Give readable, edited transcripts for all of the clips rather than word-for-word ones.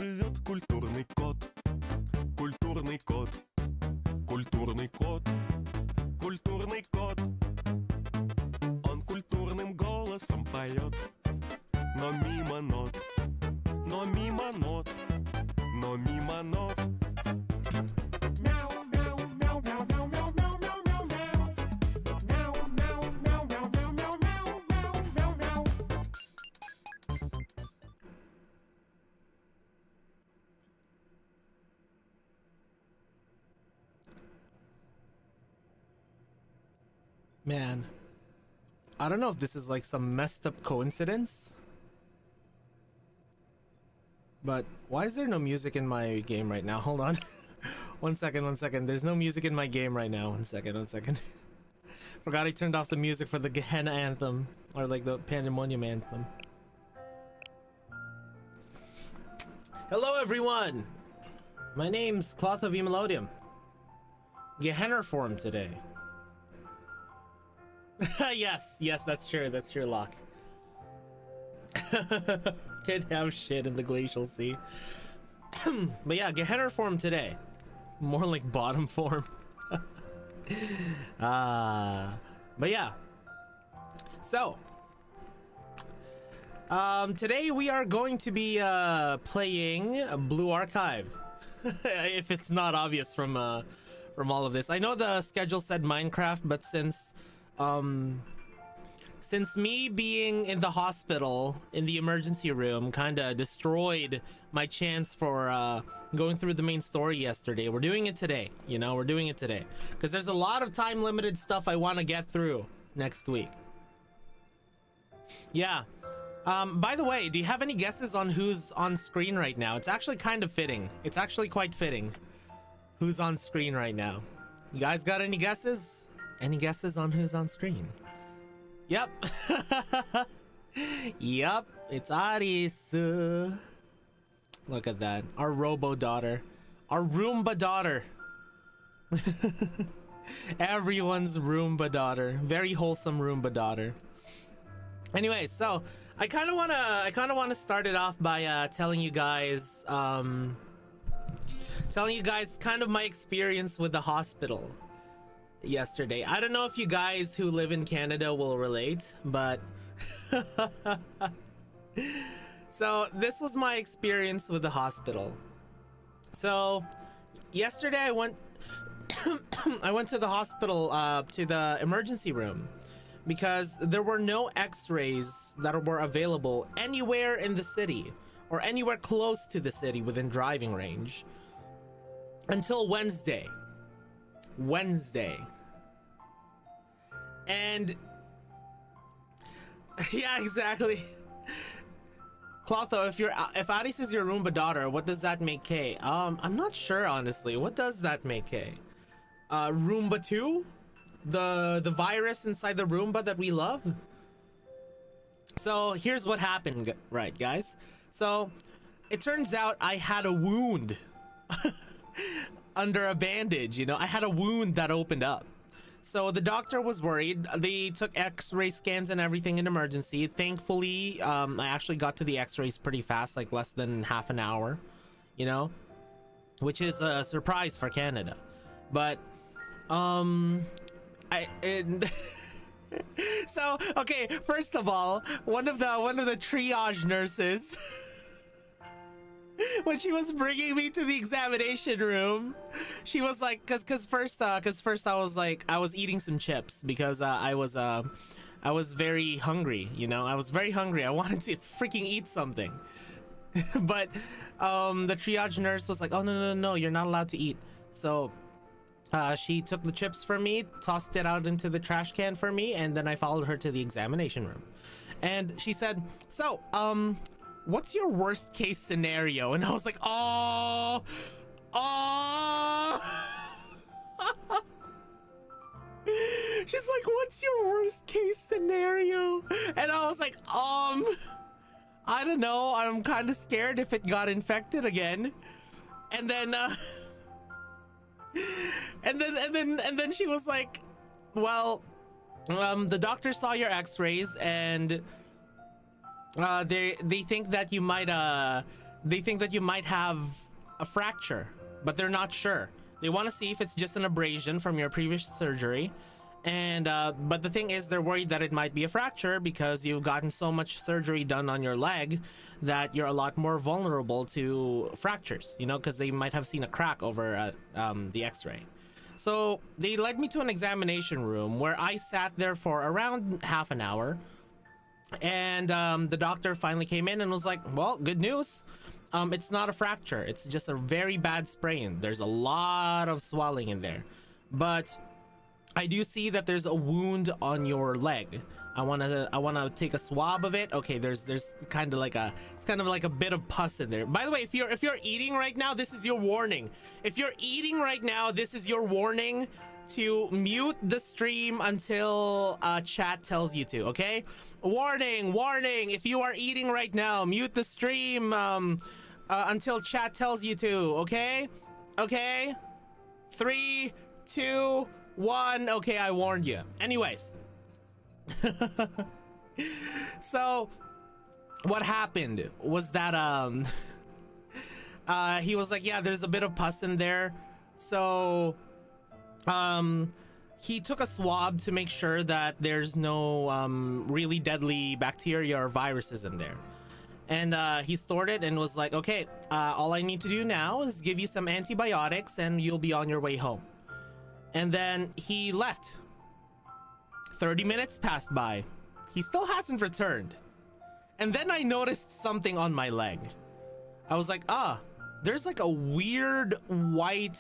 живет культурный кот. Культурный кот. Культурный кот. Культурный кот. Он культурным голосом поет. Но мимо нот. Но мимо нот. Но мимо нот. Man, I don't know if this is like some messed up coincidence, but why is there no music in my game right now? Hold on. One second. There's no music in my game right now. One second. Forgot I turned off the music for the Gehenna anthem, or like the Pandemonium anthem. Hello everyone! My name's Cloth of Emelodium. Gehenna form today. yes, that's true, Locke. Can't have shit in the glacial sea. But yeah, Gehenna form today. More like bottom form. But yeah. So, today we are going to be playing Blue Archive. If it's not obvious from all of this. I know the schedule said Minecraft, but since me being in the hospital in the emergency room kind of destroyed my chance for going through the main story yesterday, we're doing it today. We're doing it today because there's a lot of time limited stuff I want to get through next week. Yeah. By the way, do you have any guesses on who's on screen right now? It's actually kind of fitting. It's actually quite fitting who's on screen right now. You guys got any guesses? Any guesses on who's on screen? Yep. Yep, it's Aris. Look at that. Our robo daughter. Our Roomba daughter. Everyone's Roomba daughter. Very wholesome Roomba daughter. Anyway, so I kind of wanna start it off by telling you guys kind of my experience with the hospital yesterday. I don't know if you guys who live in Canada will relate, but so this was my experience with the hospital. So yesterday I went I went to the hospital, to the emergency room, because there were no x-rays that were available anywhere in the city or anywhere close to the city within driving range until Wednesday. And yeah, exactly. Clotho, if Addis is your Roomba daughter, what does that make K? I'm not sure, honestly. What does that make K? Roomba 2? The virus inside the Roomba that we love? So here's what happened, right, guys? So it turns out I had a wound under a bandage, I had a wound that opened up. So the doctor was worried. They took x-ray scans and everything in emergency. Thankfully, I actually got to the x-rays pretty fast, like less than half an hour, which is a surprise for Canada. But so okay, first of all, one of the triage nurses when she was bringing me to the examination room, she was like, cause first I was like, I was eating some chips because I was very hungry, I was very hungry. I wanted to freaking eat something. But the triage nurse was like, oh no, you're not allowed to eat. So she took the chips from me, tossed it out into the trash can for me, and then I followed her to the examination room. And she said, so what's your worst case scenario? And I was like, oh. She's like, what's your worst case scenario? And I was like, I don't know. I'm kind of scared if it got infected again. And then and then she was like, well, the doctor saw your x-rays and they think that you might they think that you might have a fracture, but they're not sure. They want to see if it's just an abrasion from your previous surgery. And but the thing is, they're worried that it might be a fracture because you've gotten so much surgery done on your leg that you're a lot more vulnerable to fractures, you know, because they might have seen a crack over at the x-ray. So they led me to an examination room where I sat there for around half an hour. And the doctor finally came in and was like, well, good news. It's not a fracture. It's just a very bad sprain. There's a lot of swelling in there. But I do see that there's a wound on your leg. I wanna take a swab of it. Okay, there's kind of like a bit of pus in there. By the way, if you're eating right now, this is your warning. If you're eating right now, this is your warning to mute the stream until chat tells you to. Okay, warning. If you are eating right now, mute the stream until chat tells you to. Okay, 3, 2, 1. Okay, I warned you. Anyways. So what happened was that he was like, yeah, there's a bit of pus in there. So he took a swab to make sure that there's no really deadly bacteria or viruses in there. And he stored it and was like, okay, all I need to do now is give you some antibiotics and you'll be on your way home. And then he left. 30 minutes passed by. He still hasn't returned. And then I noticed something on my leg. I was like, there's like a weird white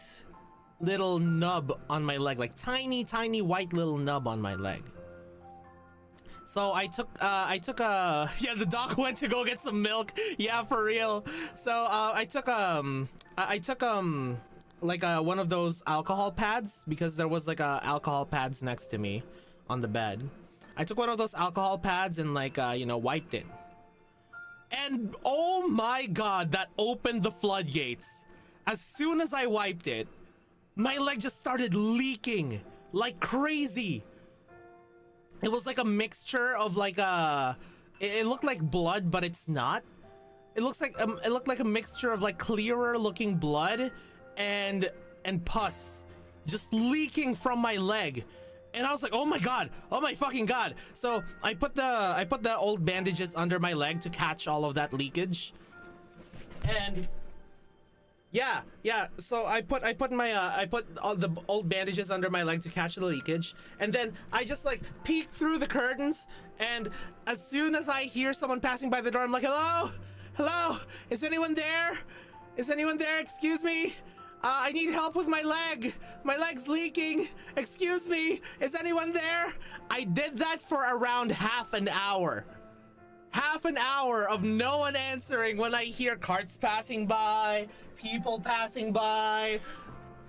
little nub on my leg, like tiny white little nub on my leg. So I took yeah, the doc went to go get some milk. Yeah, for real. So I took like one of those alcohol pads, because there was like alcohol pads next to me on the bed. I took one of those alcohol pads and like you know, wiped it. And oh my god, that opened the floodgates. As soon as I wiped it, my leg just started leaking like crazy. It was like a mixture of like it looked like blood, but it's not. It looked like a mixture of like clearer looking blood and pus just leaking from my leg. And I was like, oh my god, oh my fucking god. So I put the old bandages under my leg to catch all of that leakage. And yeah, so I put all the old bandages under my leg to catch the leakage, and then I just like peeked through the curtains, and as soon as I hear someone passing by the door, I'm like, hello, is anyone there? Excuse me, I need help with my leg. My leg's leaking. Excuse me, is anyone there? I did that for around half an hour of no one answering when I hear carts passing by, people passing by,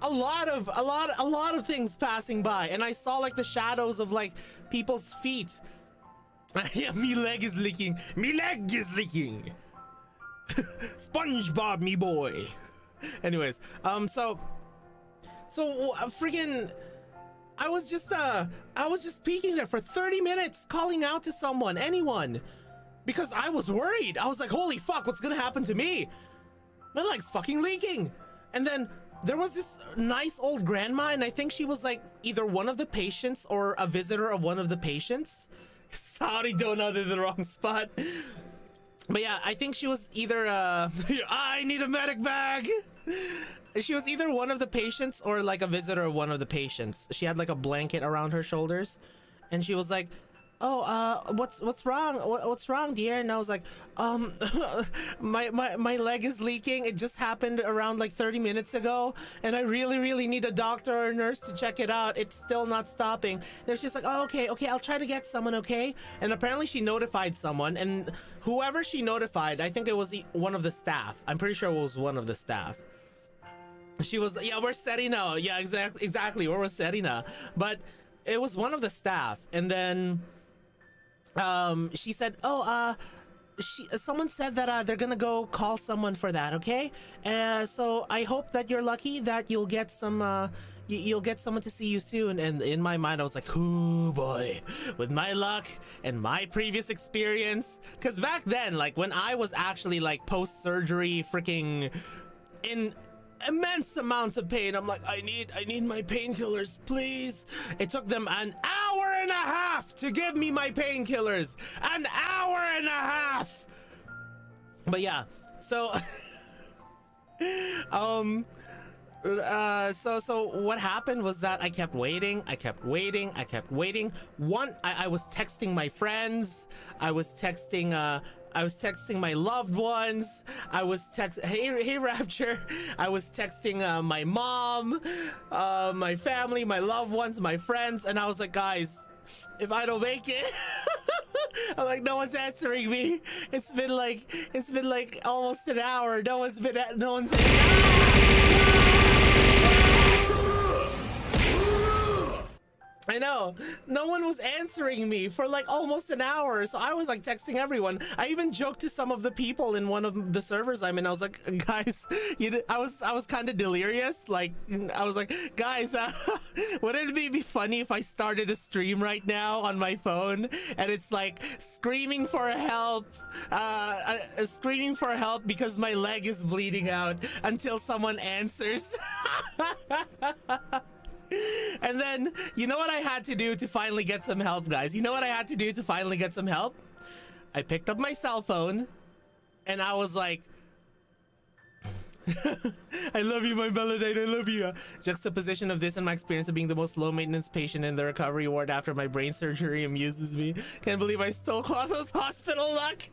a lot of things passing by, and I saw like the shadows of like people's feet. Yeah, me leg is leaking. SpongeBob, me boy. Anyways, so freaking I was just peeking there for 30 minutes, calling out to someone, anyone, because I was worried. I was like, holy fuck, what's gonna happen to me? My leg's fucking leaking. And then there was this nice old grandma, and I think she was like either one of the patients or a visitor of one of the patients. Sorry, donut in the wrong spot. But yeah, I think she was either I need a medic bag. She was either one of the patients or like a visitor of one of the patients. She had like a blanket around her shoulders, and she was like, oh, what's wrong? What's wrong, dear? And I was like, my leg is leaking. It just happened around like 30 minutes ago, and I really need a doctor or a nurse to check it out. It's still not stopping. And she's like, oh, okay, I'll try to get someone, okay? And apparently she notified someone, and whoever she notified, I think it was one of the staff. I'm pretty sure it was one of the staff. She was, yeah, we're Serena. Yeah, exactly, we're Serena. But it was one of the staff, and then she said, oh, someone said that they're gonna go call someone for that, okay? So I hope that you're lucky that you'll get some you'll get someone to see you soon. And in my mind, I was like, "Ooh boy, with my luck and my previous experience." Because back then, like when I was actually like post-surgery, freaking in immense amounts of pain, I'm like, I need my painkillers, please. It took them an hour and a half to give me my painkillers. An hour and a half. But yeah, so so what happened was that I kept waiting. I was texting my friends, I was texting my loved ones, hey Rapture, I was texting my mom, my family, my loved ones, my friends, and I was like, guys, if I don't make it, I'm like, no one's answering me. It's been like almost an hour. No one's I know, no one was answering me for like almost an hour, so I was like texting everyone. I even joked to some of the people in one of the servers I'm in. I was like, guys, I was kind of delirious. Like, I was like, guys, wouldn't it be funny if I started a stream right now on my phone and it's like screaming for help, because my leg is bleeding out until someone answers. And then, you know what I had to do to finally get some help, guys? You know what I had to do to finally get some help? I picked up my cell phone, and I was like, I love you, my Melodite, I love you. Juxtaposition of this and my experience of being the most low-maintenance patient in the recovery ward after my brain surgery amuses me. Can't believe I stole Clotho's hospital luck.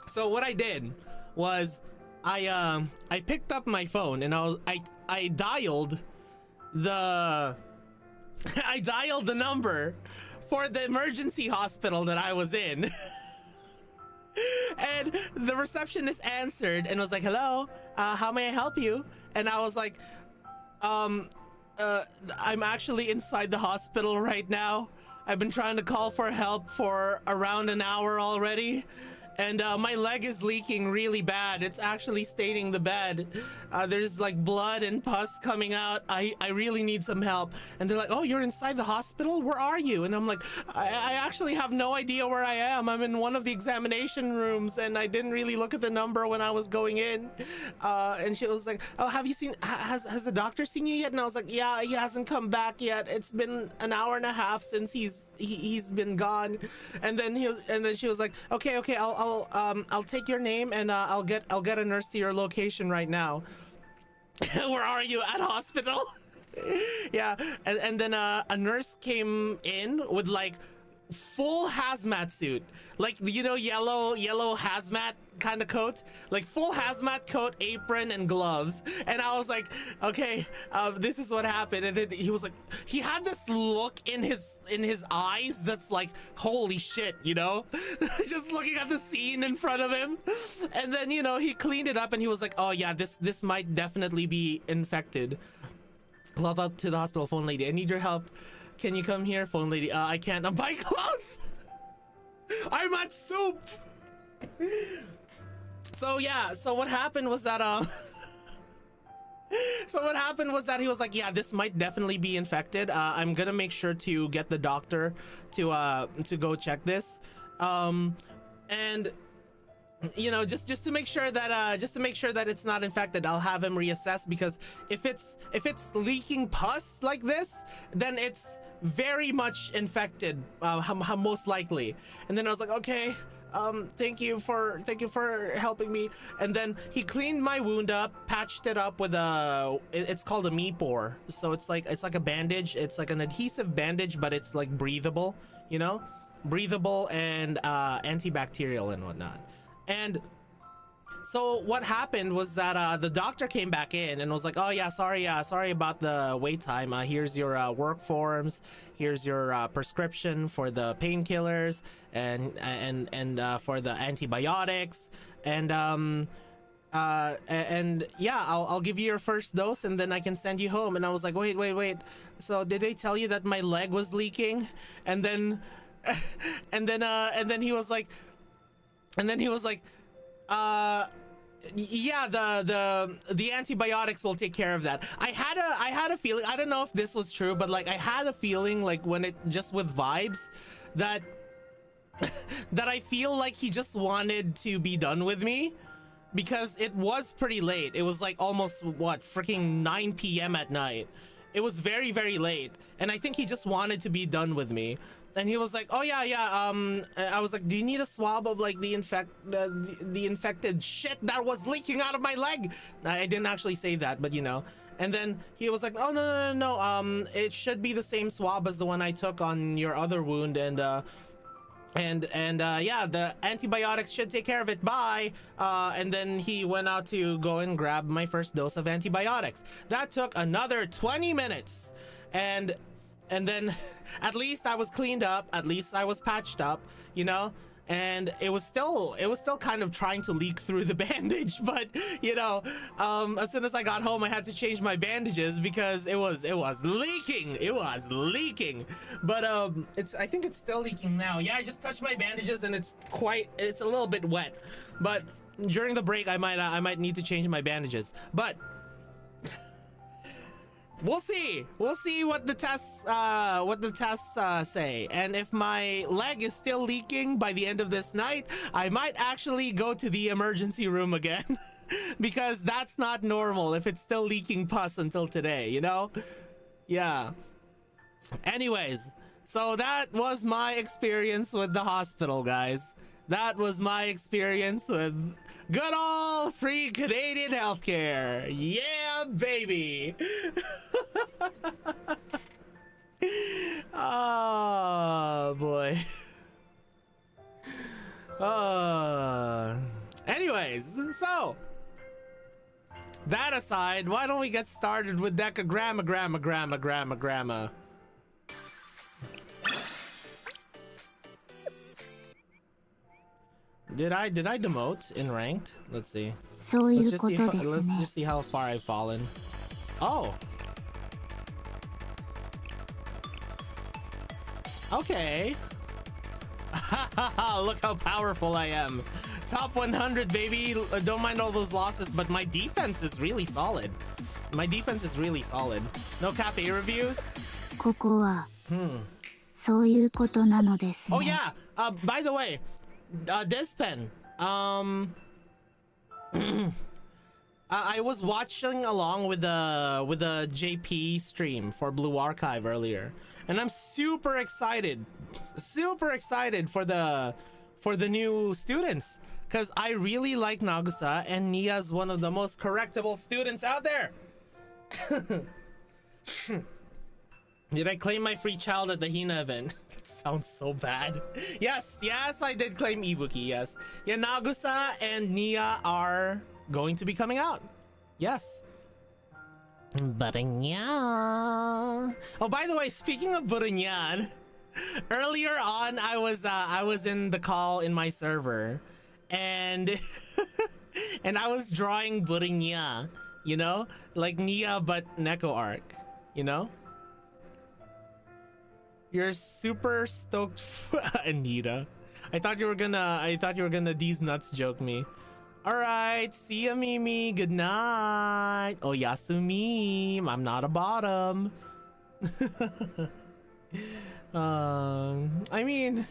So what I did was, I picked up my phone and I dialed the number for the emergency hospital that I was in. And the receptionist answered and was like, hello, how may I help you? And I was like, I'm actually inside the hospital right now. I've been trying to call for help for around an hour already. And my leg is leaking really bad. It's actually staining the bed. There's like blood and pus coming out. I really need some help. And they're like, oh, you're inside the hospital? Where are you? And I'm like, I actually have no idea where I am. I'm in one of the examination rooms and I didn't really look at the number when I was going in. And she was like, oh, have you seen, has the doctor seen you yet? And I was like, yeah, he hasn't come back yet. It's been an hour and a half since he's been gone. And then she was like, okay, I'll take your name and I'll get a nurse to your location right now. Where are you? At hospital? Yeah, and then a nurse came in with like full hazmat suit, like, you know, yellow hazmat kind of coat, like full hazmat coat, apron and gloves. And I was like, okay, this is what happened. And then he was like, he had this look in his eyes that's like, holy shit, you know. Just looking at the scene in front of him. And then, you know, he cleaned it up and he was like, oh yeah, this might definitely be infected. Cloth out to the hospital. Phone lady, I need your help. Can you come here? Phone lady, I can't, I'm buying clothes. I'm at soup. So yeah, so what happened was that he was like, yeah, this might definitely be infected. I'm gonna make sure to get the doctor to go check this. And you know, just to make sure that it's not infected, I'll have him reassess, because if it's leaking pus like this, then it's very much infected, most likely. And then I was like, okay, thank you for helping me. And then he cleaned my wound up, patched it up with it's called a MEPOR. So it's like a bandage. It's like an adhesive bandage, but it's like breathable, you know, breathable and antibacterial and whatnot. And so what happened was that the doctor came back in and was like, oh yeah, sorry about the wait time. Here's your work forms, here's your prescription for the painkillers and for the antibiotics, and yeah, I'll give you your first dose and then I can send you home. And I was like, wait, so did they tell you that my leg was leaking? And then he was like, Yeah, the antibiotics will take care of that. I had a feeling, I don't know if this was true, but like I had a feeling like when it just with vibes that that I feel like he just wanted to be done with me because it was pretty late. It was like almost what, freaking 9 p.m. at night. It was very, very late, and I think he just wanted to be done with me. And he was like, oh yeah, I was like, do you need a swab of like the infected shit that was leaking out of my leg? I didn't actually say that, but you know. And then he was like, oh no, it should be the same swab as the one I took on your other wound, and yeah, the antibiotics should take care of it, bye. And then he went out to go and grab my first dose of antibiotics. That took another 20 minutes, and then at least I was cleaned up, at least I was patched up, you know. And it was still kind of trying to leak through the bandage, but you know, as soon as I got home, I had to change my bandages because it was leaking. But I think it's still leaking now. Yeah, I just touched my bandages and it's a little bit wet. But during the break, I might need to change my bandages. But we'll see what the tests say, and if my leg is still leaking by the end of this night, I might actually go to the emergency room again because that's not normal if it's still leaking pus until today, you know? Yeah. Anyways, so that was my experience with the hospital, guys. That was my experience with good old free Canadian healthcare. Yeah, baby. Oh, boy. Anyways, so that aside, why don't we get started with DECAGRAMMA. Did I demote in ranked? Let's see. Let's just see how far I've fallen. Oh. Okay. Look how powerful I am. Top 100, baby. Don't mind all those losses, but my defense is really solid. No cafe reviews? Oh yeah. By the way, Despen, I was watching along with the JP stream for Blue Archive earlier, and I'm super excited for the new students, because I really like Nagusa, and Nia's one of the most correctable students out there. Did I claim my free child at the Hina event? That sounds so bad. Yes, I did claim Ibuki, yes. Yeah, Nagusa and Nia are going to be coming out. Yes. Burinyan. Oh, by the way, speaking of Burinyan, earlier on I was in the call in my server, and and I was drawing Burinyan, you know, like Nia but Neko arc, you know. You're super stoked for Anita. I thought you were gonna these nuts joke me. Alright, see ya, Mimi. Good night. Oh, Yasumi. I'm not a bottom. I mean,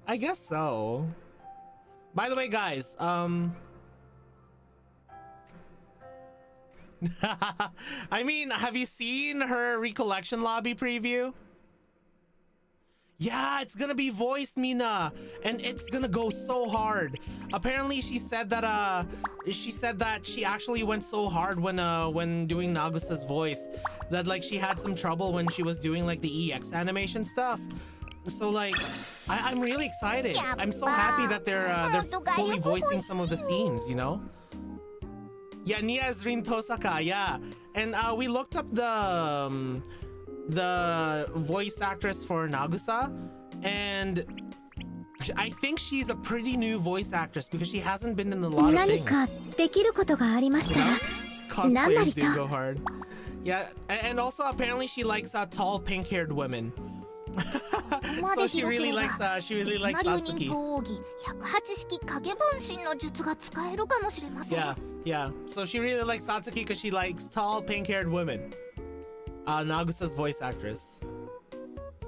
I guess so. By the way, guys, I mean, have you seen her recollection lobby preview? Yeah, it's gonna be voiced, Mina, and it's gonna go so hard. Apparently, she said that she actually went so hard when doing Nagusa's voice that like she had some trouble when she was doing like the EX animation stuff. So like, I'm really excited. I'm so happy that they're fully voicing some of the scenes, you know. Yeah, Nia is Rin Tosaka. Yeah, and we looked up the voice actress for Nagusa, and I think she's a pretty new voice actress because she hasn't been in a lot of things. You know? Cosplayers do go hard. Yeah, and also apparently she likes tall pink-haired women. So she really likes Satsuki. 108式影分身の術が使えるかもしれません。 Yeah. So she really likes Satsuki because she likes tall, pink-haired women. Nagusa's voice actress.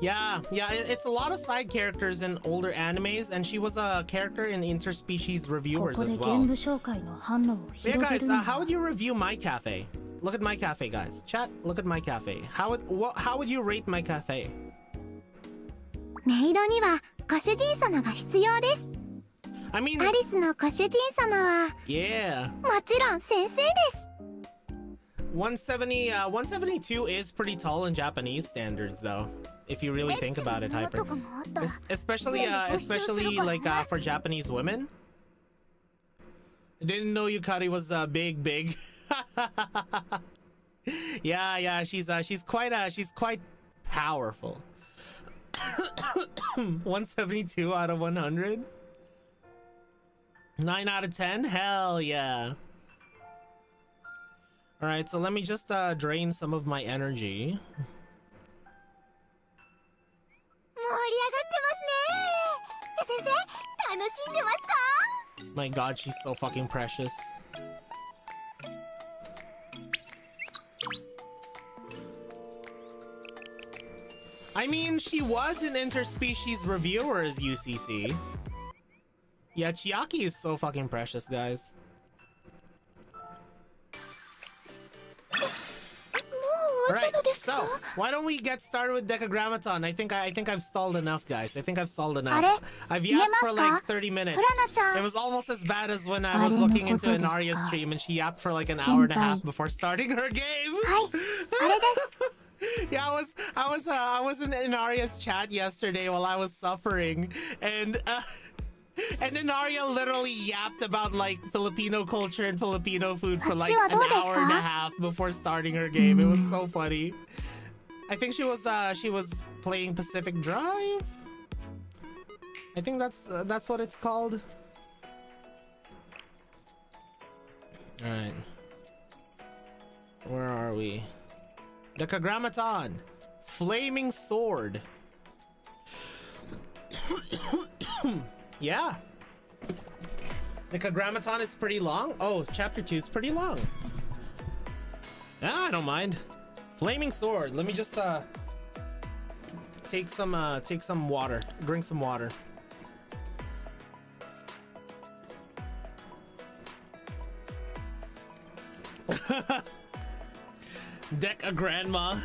Yeah, it's a lot of side characters in older animes, and she was a character in Interspecies Reviewers as well. Yeah, guys, how would you review My Cafe? Look at My Cafe, guys. Chat, look at My Cafe. How would you rate My Cafe? メイドにはご主人様が必要です。 I mean, アリスのご主人様は yeah. もちろん先生です。 172 is pretty tall in Japanese standards, though. If you really think about it, Hyper. Especially like for Japanese women. I didn't know Yukari was big. Yeah, she's quite powerful. 172 out of 100. 9 out of 10. Hell yeah. All right, so let me just drain some of my energy. 盛り上がってますね。先生、楽しんでますか？ My god, she's so fucking precious. I mean, she was an Interspecies Reviewers UCC. Yeah, Chiaki is so fucking precious, guys. Alright, so why don't we get started with Decagrammaton? I think I've stalled enough, guys. I think I've stalled enough. I've yapped for like 30 minutes. It was almost as bad as when I was looking into an Arya stream and she yapped for like an hour and a half before starting her game. Yeah, I was in Arya's chat yesterday while I was suffering, and then Arya literally yapped about like Filipino culture and Filipino food for like an hour and a half before starting her game. It was so funny. I think she was playing Pacific Drive. I think that's what it's called. All right, where are we? Decagrammaton, Flaming Sword. Yeah. Decagrammaton is pretty long. Oh, chapter 2 is pretty long. Yeah, I don't mind. Flaming Sword. Let me just take some water. Drink some water. Grandma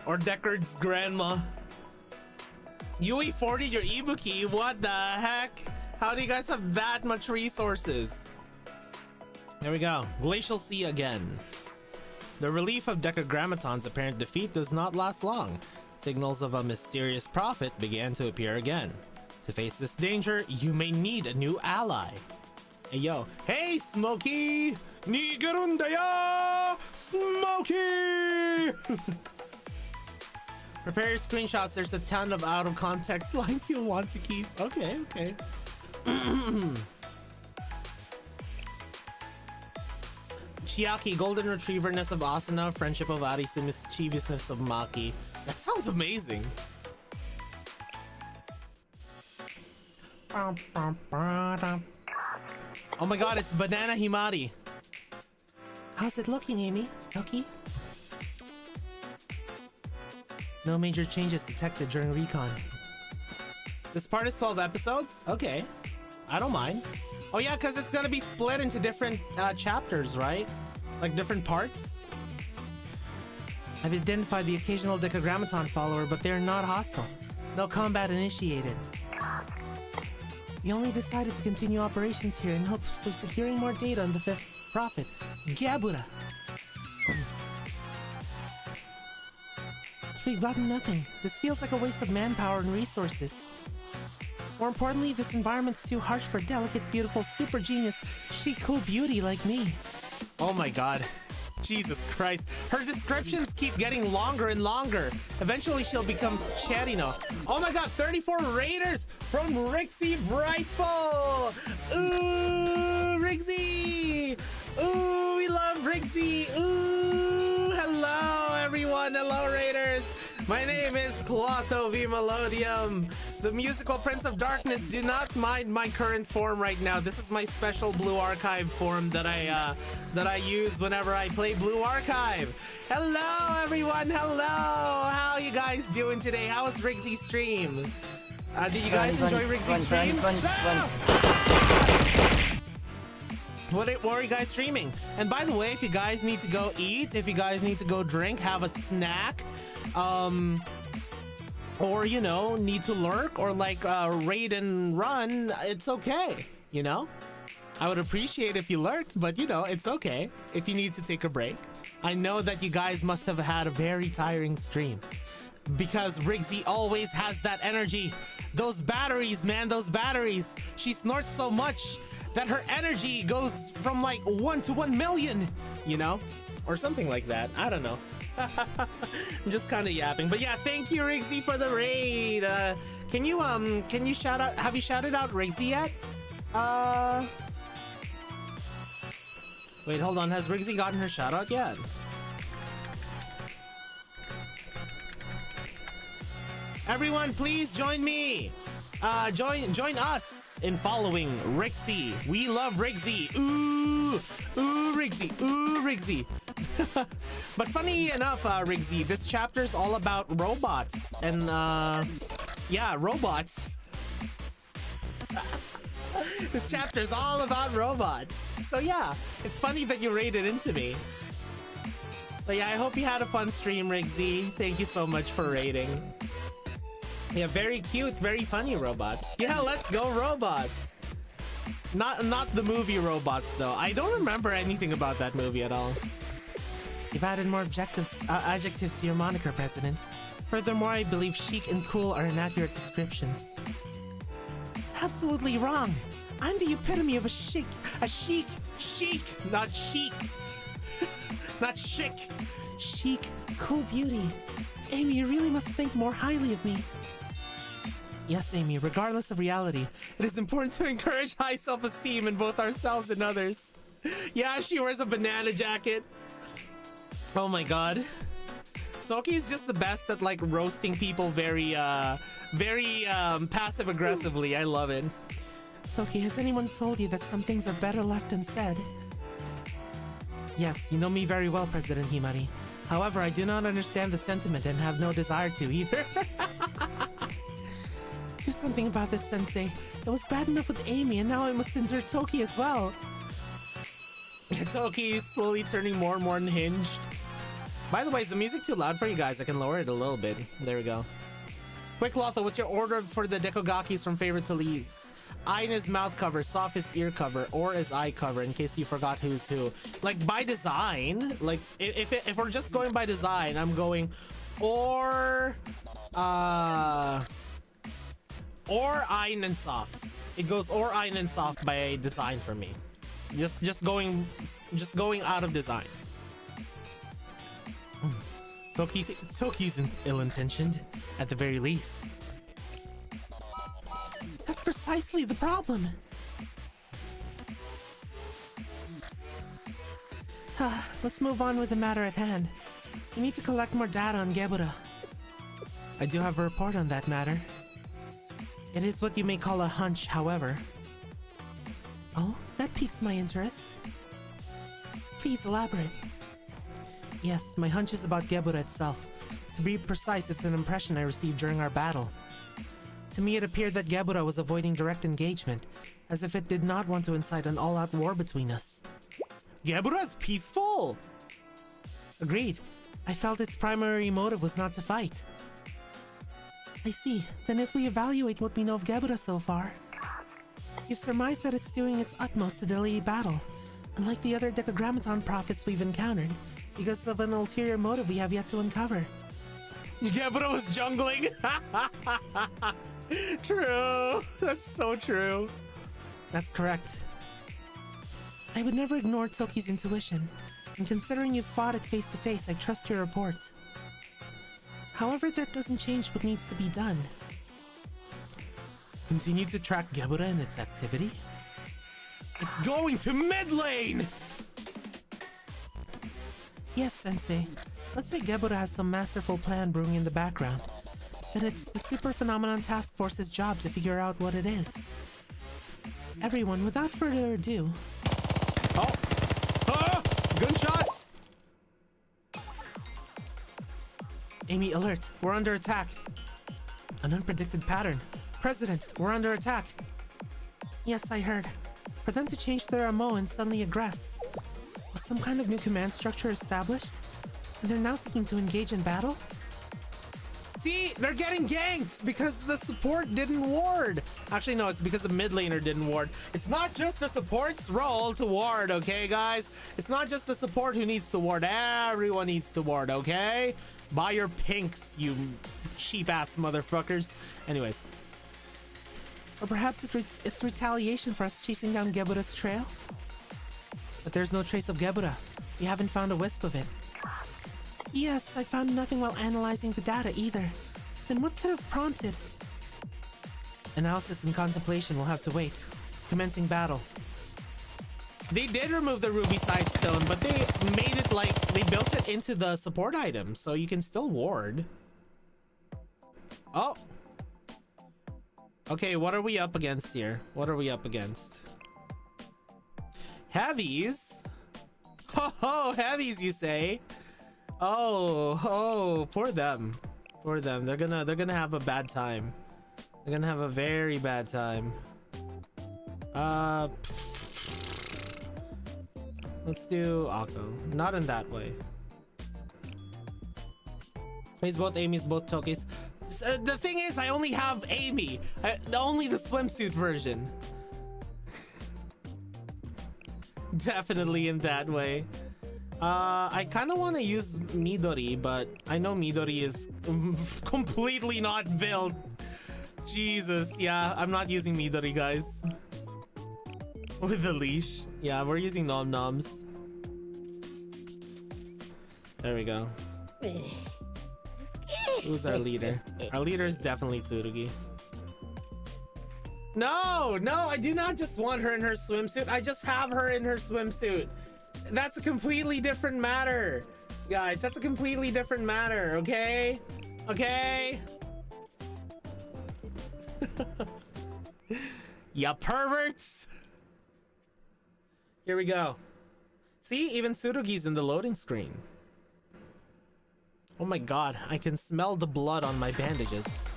or Deckard's grandma. Yui 40 your Ibuki, what the heck? How do you guys have that much resources? There we go. Glacial Sea again. The relief of Decagrammaton's apparent defeat does not last long. Signals of a mysterious prophet began to appear again. To face this danger, you may need a new ally. Hey yo, hey Smokey! Nigerundaya! Smokey! Prepare your screenshots. There's a ton of out of context lines you'll want to keep. Okay. Chiaki, golden retrieverness of Asuna, friendship of Arisu, mischievousness of Maki. That sounds amazing. Oh my god, it's Banana Himari. How's it looking, Amy? Toki? No major changes detected during recon. This part is 12 episodes? Okay. I don't mind. Oh yeah, because it's gonna be split into different chapters, right? Like different parts. I've identified the occasional Decagrammaton follower, but they're not hostile. No combat initiated. We only decided to continue operations here in hopes of securing more data on the fifth prophet, Gabura. We've gotten nothing. This feels like a waste of manpower and resources. More importantly, this environment's too harsh for delicate, beautiful, super genius, chic, cool beauty like me. Oh my god. Jesus Christ. Her descriptions keep getting longer and longer. Eventually she'll become Cherino. Oh my god, 34 raiders from Rixie Brightful! Ooh, Rixie! Ooh, we love Rixie! Ooh, hello everyone, hello raiders! My name is Clotho V Melodium, the musical Prince of Darkness. Do not mind my current form right now. This is my special Blue Archive form that I use whenever I play Blue Archive. Hello, everyone. Hello. How are you guys doing today? How was Rigsy's stream? Did you guys enjoy Rigsy's stream? What were you guys streaming? And by the way, if you guys need to go eat, if you guys need to go drink, have a snack, or you know, need to lurk or like raid and run, it's okay, you know. I would appreciate if you lurked, but you know, it's okay if you need to take a break. I know that you guys must have had a very tiring stream because Rigsy always has that energy. Those batteries, man, those batteries. She snorts so much that her energy goes from like 1 to 1 million, you know, or something like that. I don't know. I'm just kind of yapping, but yeah, thank you, Rigsy, for the raid. Can you shout out? Have you shouted out Rigsy yet? Wait, hold on. Has Rigsy gotten her shout out yet? Everyone, please join me. Join us in following Rigsy. We love Rigsy. Ooh, Rigsy. Ooh, Rigsy. But funny enough, Rigsy, this chapter's all about robots. And, yeah, robots. This chapter's all about robots. So yeah, it's funny that you raided into me. But yeah, I hope you had a fun stream, Rigsy. Thank you so much for raiding. Yeah, very cute, very funny robots. Yeah, let's go robots. Not the movie robots though. I don't remember anything about that movie at all. You've added more adjectives to your moniker, President. Furthermore, I believe chic and cool are inaccurate descriptions. Absolutely wrong. I'm the epitome of a chic, not chic, not chic, chic, cool beauty. Amy, you really must think more highly of me. Yes, Amy, regardless of reality, it is important to encourage high self-esteem in both ourselves and others. Yeah, she wears a banana jacket. Oh my god. Toki is just the best at like roasting people very passive aggressively. I love it. Toki, has anyone told you that some things are better left unsaid? Yes, you know me very well, President Himari. However, I do not understand the sentiment and have no desire to either. Do something about this, Sensei. It was bad enough with Amy, and now I must endure Toki as well. Toki is slowly turning more and more unhinged. By the way, is the music too loud for you guys? I can lower it a little bit. There we go. Quick, Lotho, what's your order for the Gakis from favorite to least? Ain is mouth cover, Soph is ear cover, or is eye cover, in case you forgot who's who. Like, by design, like, if we're just going by design, I'm going or Ain and Soph. It goes or Ain and Soph by design for me. Just going out of design. Toki's ill-intentioned, at the very least. That's precisely the problem. Let's move on with the matter at hand. We need to collect more data on Gebura. I do have a report on that matter. It is what you may call a hunch, however. Oh, that piques my interest. Please elaborate. Yes, my hunch is about Gebura itself. To be precise, it's an impression I received during our battle. To me, it appeared that Gebura was avoiding direct engagement, as if it did not want to incite an all-out war between us. Gebura's peaceful! Agreed. I felt its primary motive was not to fight. I see. Then if we evaluate what we know of Gebura so far, you've surmised that it's doing its utmost to delay battle, unlike the other DECAGRAMMATON prophets we've encountered, because of an ulterior motive we have yet to uncover. Gebura was jungling! True! That's so true. That's correct. I would never ignore Toki's intuition, and considering you've fought it face to face, I trust your report. However, that doesn't change what needs to be done. Continue to track Gebura and its activity? It's going to mid lane! Yes, Sensei. Let's say Gebura has some masterful plan brewing in the background. Then it's the Super Phenomenon Task Force's job to figure out what it is. Everyone, without further ado... Oh! Ah! Gunshots! Amy, alert! We're under attack! An unpredicted pattern. President, we're under attack! Yes, I heard. For them to change their MO and suddenly aggress. Was some kind of new command structure established? And they're now seeking to engage in battle? See, they're getting ganked because the support didn't ward. Actually, no, it's because the mid laner didn't ward. It's not just the support's role to ward, okay, guys? It's not just the support who needs to ward. Everyone needs to ward, okay? Buy your pinks, you cheap-ass motherfuckers. Anyways. Or perhaps it's retaliation for us chasing down Gebura's trail? But there's no trace of Gebura. We haven't found a wisp of it. Yes, I found nothing while analyzing the data either. Then what could have prompted? Analysis and contemplation will have to wait. Commencing battle. They did remove the ruby side stone, but they made it like they built it into the support item, so you can still ward. Oh. Okay, what are we up against here? What are we up against? Heavies? Ho ho, heavies, you say? Oh, poor them. Poor them. They're gonna have a bad time. They're gonna have a very bad time. Let's do Akko. Not in that way. He's both Amy's, both Toki's. The thing is, I only have Amy. Only the swimsuit version. Definitely in that way. I kind of want to use Midori, but I know Midori is completely not built. Jesus, yeah, I'm not using Midori, guys. With the leash. Yeah, we're using Nom Noms. There we go. Who's our leader? Our leader is definitely Tsurugi. No, I do not just want her in her swimsuit. I just have her in her swimsuit. That's a completely different matter. Guys, that's a completely different matter, okay? Okay? Ya perverts! Here we go. See, even Tsurugi's in the loading screen. Oh my god, I can smell the blood on my bandages.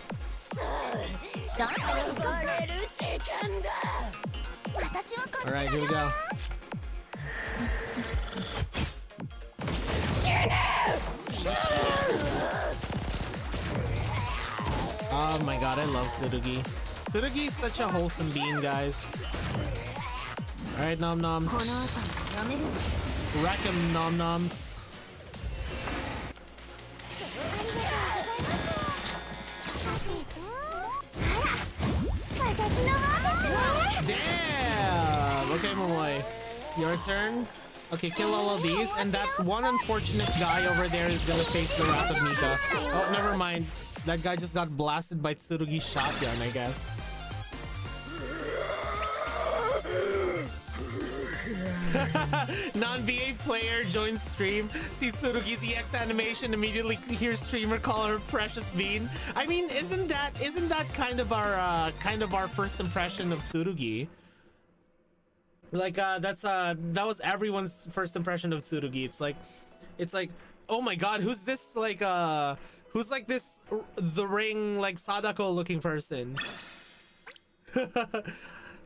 Alright, here we go. Oh my god, I love Tsurugi. Tsurugi is such a wholesome being, guys. Alright, Nom Noms. Wreck him, Nom Noms. Damn! Okay, Momoy. Your turn. Okay, kill all of these, and that one unfortunate guy over there is gonna face the wrath of MECHA. Oh, never mind. That guy just got blasted by Tsurugi's shotgun, I guess. Non-VA player joins stream, sees Tsurugi's EX animation, immediately hears streamer call her precious bean. I mean, isn't that kind of our first impression of Tsurugi? Like that was everyone's first impression of Tsurugi. It's like, oh my god, who's this who's like this the ring like Sadako looking person?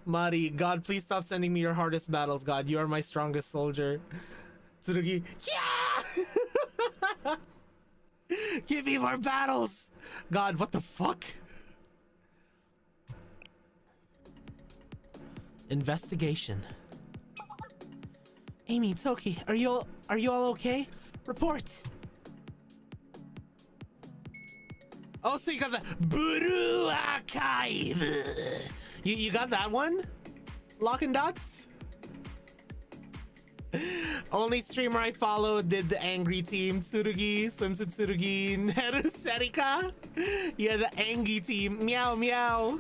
Mari, God, please stop sending me your hardest battles, God. You are my strongest soldier. Tsurugi, yeah! Give me more battles! God, what the fuck? Investigation. Amy, Toki, are you all okay? Report. Oh, so you got the Buru Archive. You got that one? Lock and Dots? Only streamer I followed did the angry team. Tsurugi, Swimsuit Tsurugi, Neru Serika. Yeah, the angry team. Meow, meow.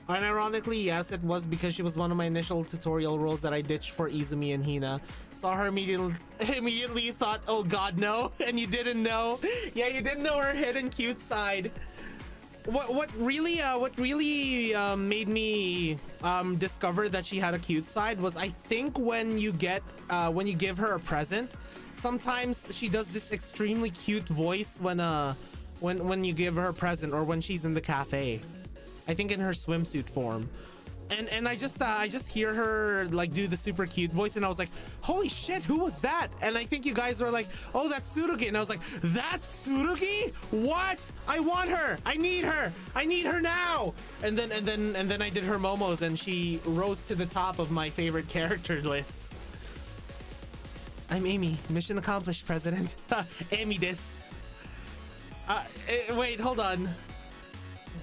Unironically, yes, it was because she was one of my initial tutorial roles that I ditched for Izumi and Hina. Saw her immediately thought, oh god, no. And you didn't know. Yeah, you didn't know her hidden cute side. What really made me discover that she had a cute side was, I think, when you give her a present, sometimes she does this extremely cute voice when you give her a present, or when she's in the cafe. I think in her swimsuit form. And I just hear her like do the super cute voice, and I was like, holy shit, who was that? And I think you guys were like, oh, that's Tsurugi. And I was like, that's Tsurugi? What? I want her. I need her now. And then I did her momos, and she rose to the top of my favorite character list. I'm Amy. Mission accomplished, President. Amy this. Wait, hold on.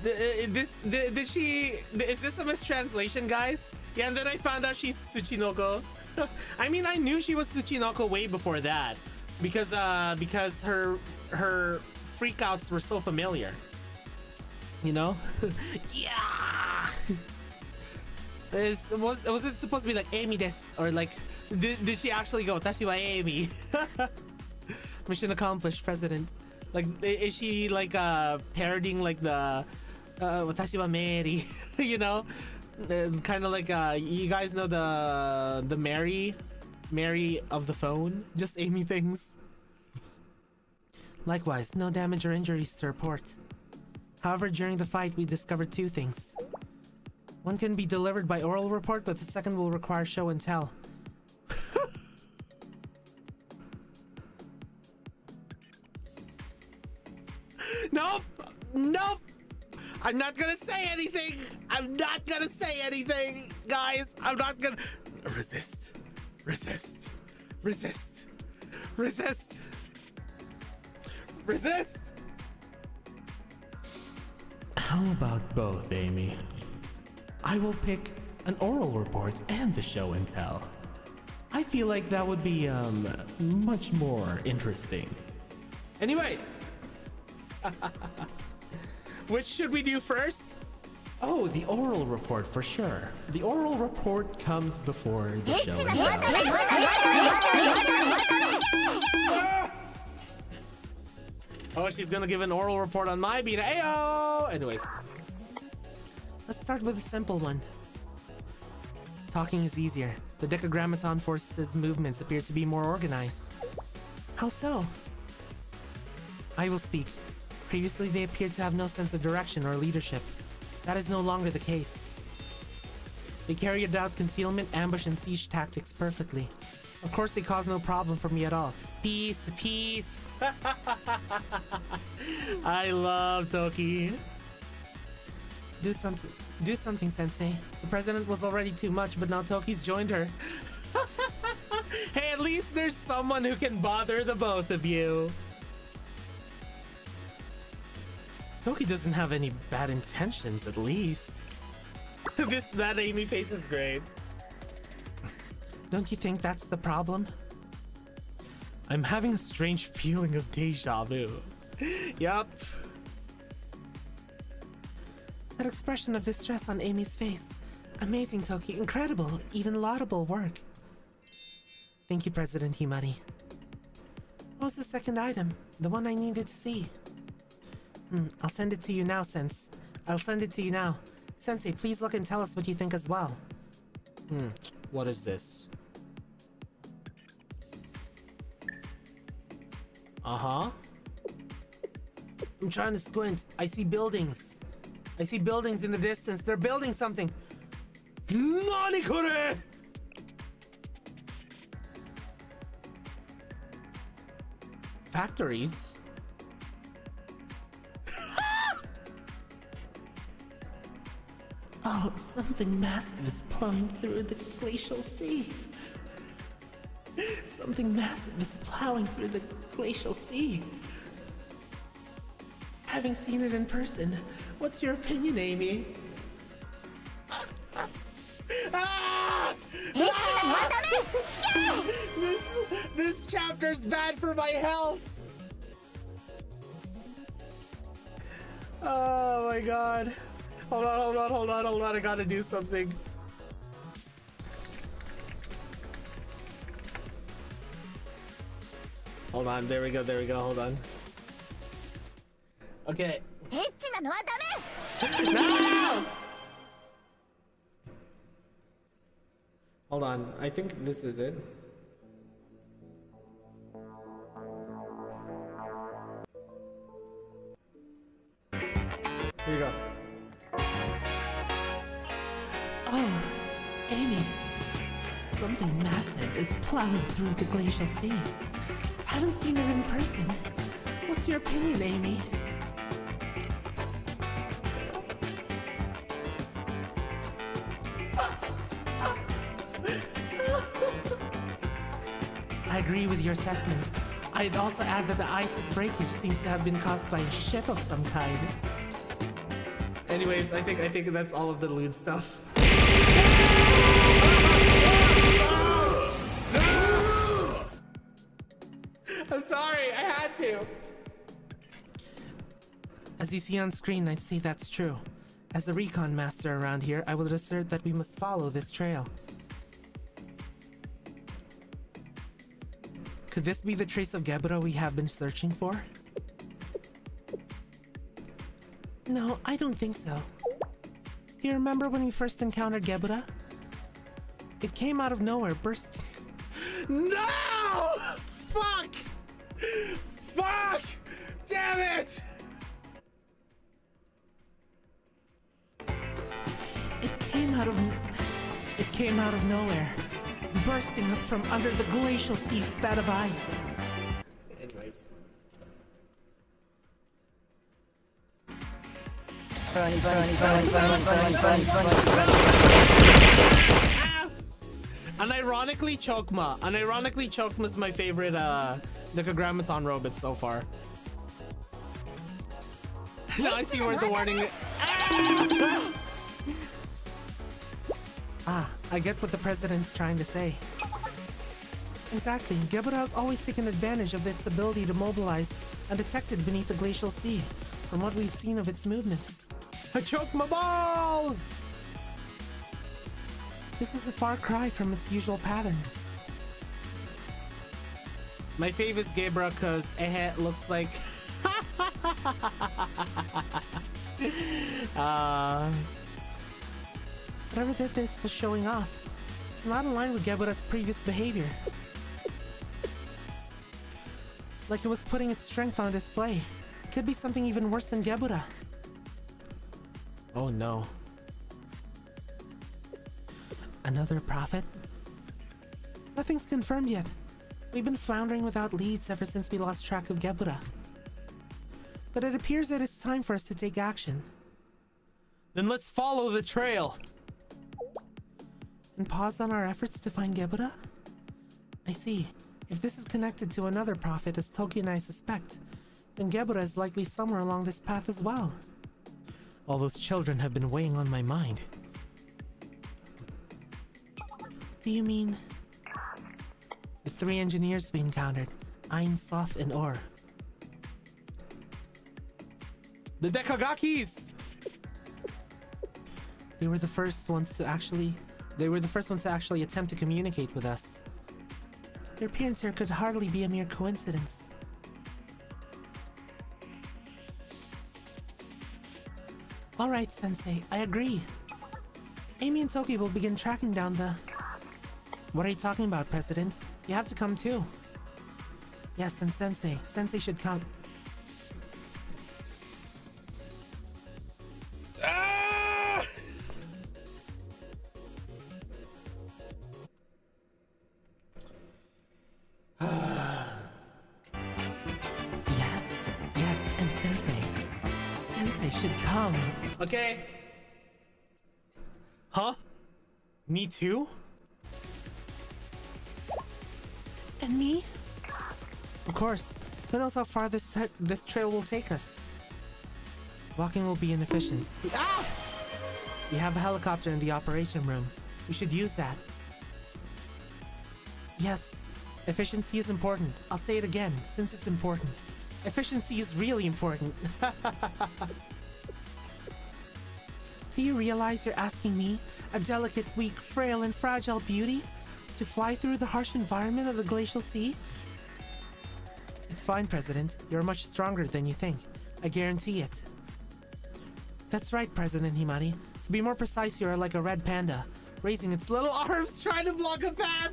Is this a mistranslation, guys? Yeah, and then I found out she's Tsuchinoko. I mean, I knew she was Tsuchinoko way before that, because her freakouts were so familiar. You know? Yeah. Was it supposed to be like Amy this, or like did she actually go Watashi wa Amy? Mission accomplished, President. Like, is she like parodying like the Watashi wa Mary? You know, kind of like you guys know the Mary of the phone, just Amy things. Likewise, no damage or injuries to report. However, during the fight we discovered two things. One can be delivered by oral report, but the second will require show and tell. Nope! Nope! I'm not gonna say anything! I'm not gonna say anything! Guys, I'm not gonna... Resist. Resist. Resist. Resist. Resist! How about both, Amy? I will pick an oral report and the show and tell. I feel like that would be, much more interesting. Anyways! Which should we do first? Oh, the oral report for sure. The oral report comes before the show and tell. Oh, she's gonna give an oral report on my beat. Ayo! Anyways, let's start with a simple one. Talking is easier. The DECAGRAMMATON force's movements appear to be more organized. How so? I will speak. Previously, they appeared to have no sense of direction or leadership. That is no longer the case. They carried out concealment, ambush, and siege tactics perfectly. Of course, they caused no problem for me at all. Peace, peace. I love Toki. Do something, Sensei. The president was already too much, but now Toki's joined her. Hey, at least there's someone who can bother the both of you. Toki doesn't have any bad intentions, at least. That Amy face is great. Don't you think that's the problem? I'm having a strange feeling of deja vu. Yup. That expression of distress on Amy's face. Amazing, Toki. Incredible. Even laudable work. Thank you, President Himari. What was the second item? The one I needed to see. I'll send it to you now, I'll send it to you now. Sensei, please look and tell us what you think as well. What is this? Uh-huh. I'm trying to squint. I see buildings. I see buildings in the distance. They're building something. Nani kore? Factories? Oh, something massive is plowing through the glacial sea. Something massive is plowing through the glacial sea. Having seen it in person, what's your opinion, Amy? This chapter's bad for my health. Oh my god. Hold on, hold on, hold on, hold on. I gotta do something. Hold on, there we go, hold on. Okay. エッチなのはダメ。 No! Hold on, I think this is it. Here you go. Oh, Amy. Something massive is plowing through the glacial sea. Haven't seen it in person. What's your opinion, Amy? I agree with your assessment. I'd also add that the ice's breakage seems to have been caused by a ship of some kind. Anyways, I think that's all of the lewd stuff. I'm sorry, I had to. As you see on screen, I'd say that's true. As the recon master around here, I would assert that we must follow this trail. Could this be the trace of Gebura we have been searching for? No, I don't think so. Do you remember when we first encountered Gebura? It came out of nowhere, bursting. No! Fuck! Fuck! Damn it! It came out of nowhere, bursting up from under the glacial sea's bed of ice. Anyways. Unironically, Chokma. Unironically, Chokma's my favorite DECAGRAMMATON robot so far. Now I see where the warning is. Ah, I get what the president's trying to say. Exactly. Gebura has always taken advantage of its ability to mobilize undetected beneath the glacial sea, from what we've seen of its movements. I choked my balls! This is a far cry from its usual patterns. My favorite's Gebra because it looks like... Whatever that this was showing off, it's not in line with Gebura's previous behavior. Like it was putting its strength on display. Could be something even worse than Gebura. Oh no. Another prophet? Nothing's confirmed yet. We've been floundering without leads ever since we lost track of Gebura. But it appears that it's time for us to take action. Then let's follow the trail. And pause on our efforts to find Gebura? I see. If this is connected to another prophet, as Toki and I suspect, then Gebura is likely somewhere along this path as well. All those children have been weighing on my mind. Do you mean... the 3 engineers we encountered, Ein, Sof, and Or? The Gakis! They were the first ones to actually attempt to communicate with us. Their appearance here could hardly be a mere coincidence. Alright, Sensei, I agree. Amy and Toki will begin tracking down the... What are you talking about, President? You have to come too. Yes, and Sensei. Sensei should come. Yes, and Sensei. Sensei should come. Okay. Huh? Me too? And me? Of course. Who knows how far this trail will take us? Walking will be inefficient. Ah! We have a helicopter in the operation room. We should use that. Yes, efficiency is important. I'll say it again, since it's important. Efficiency is really important. Do you realize you're asking me, a delicate, weak, frail, and fragile beauty, to fly through the harsh environment of the glacial sea? It's fine, President. You're much stronger than you think. I guarantee it. That's right, President Himari. To be more precise, you are like a red panda, raising its little arms trying to block a path.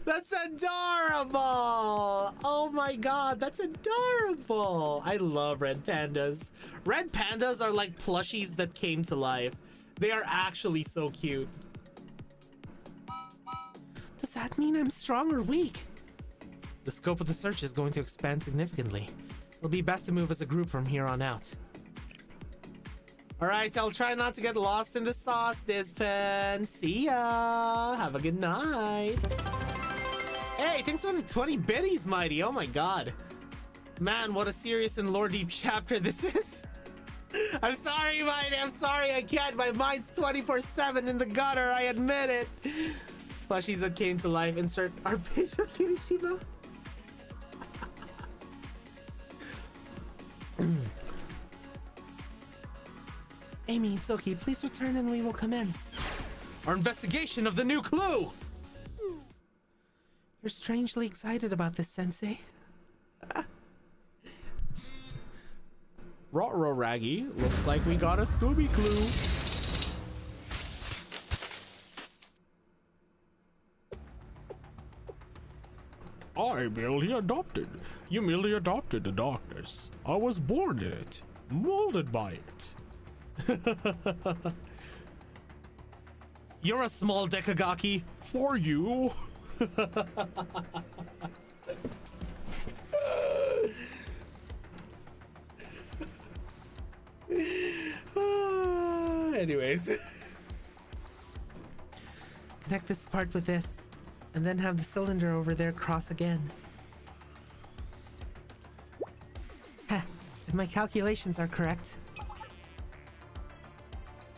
That's adorable! Oh my god, that's adorable! I love red pandas. Red pandas are like plushies that came to life. They are actually so cute. Does that mean I'm strong or weak? The scope of the search is going to expand significantly. It'll be best to move as a group from here on out. Alright, I'll try not to get lost in the sauce, Dispen. See ya! Have a good night! Hey, thanks for the 20 biddies, Mighty! Oh my god. Man, what a serious and lore-deep chapter this is. I'm sorry, Mighty, I'm sorry, I can't. My mind's 24/7 in the gutter, I admit it. Plushies that came to life. Insert Arpeggio Kirishima. Amy, Itsuki, please return and we will commence our investigation of the new clue! You're strangely excited about this, Sensei. Ruh-roh, Raggy. Looks like we got a Scooby clue. I merely adopted. You merely adopted the darkness. I was born in it, molded by it. You're a small Dekagaki. For you. Anyways. Connect this part with this, and then have the cylinder over there cross again. Heh, if my calculations are correct.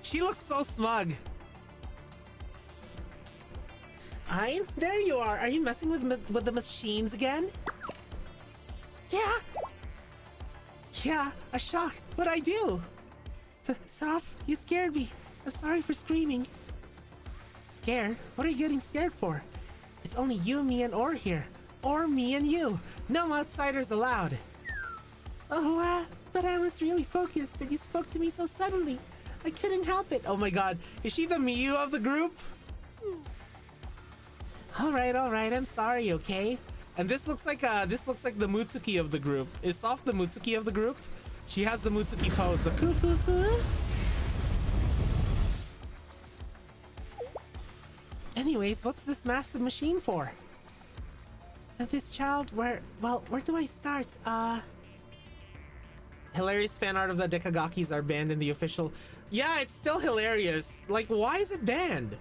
She looks so smug. There you are. Are you messing with the machines again? Yeah, Yeah, a shock. What'd I do? Soph, you scared me. I'm sorry for screaming. Scared? What are you getting scared for? It's only you, me, and Or here. Or me and you. No outsiders allowed. Oh, but I was really focused and you spoke to me so suddenly. I couldn't help it. Oh my god. Is she the Miyu of the group? Alright, I'm sorry, okay? And this looks like the Mutsuki of the group. Is Soph the Mutsuki of the group? She has the Mutsuki pose, the kufufu. Anyways, what's this massive machine for? This child, where do I start? Hilarious fan art of the Dekagakis are banned in the official. Yeah, it's still hilarious. Like, why is it banned?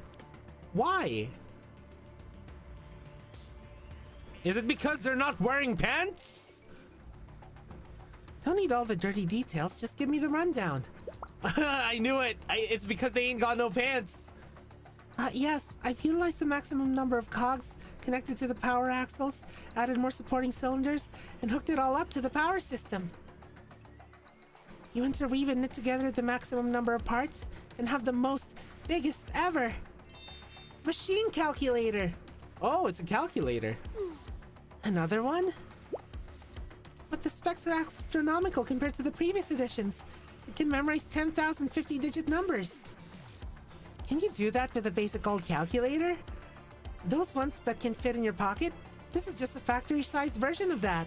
Why? Is it because they're not wearing pants? Don't need all the dirty details, just give me the rundown. I knew it. It's because they ain't got no pants. Yes, I've utilized the maximum number of cogs connected to the power axles, added more supporting cylinders, and hooked it all up to the power system. You interweave and knit together the maximum number of parts and have the biggest ever machine calculator. Oh, it's a calculator. Another one? But the specs are astronomical compared to the previous editions. It can memorize 10,000 50-digit numbers. Can you do that with a basic old calculator? Those ones that can fit in your pocket? This is just a factory-sized version of that.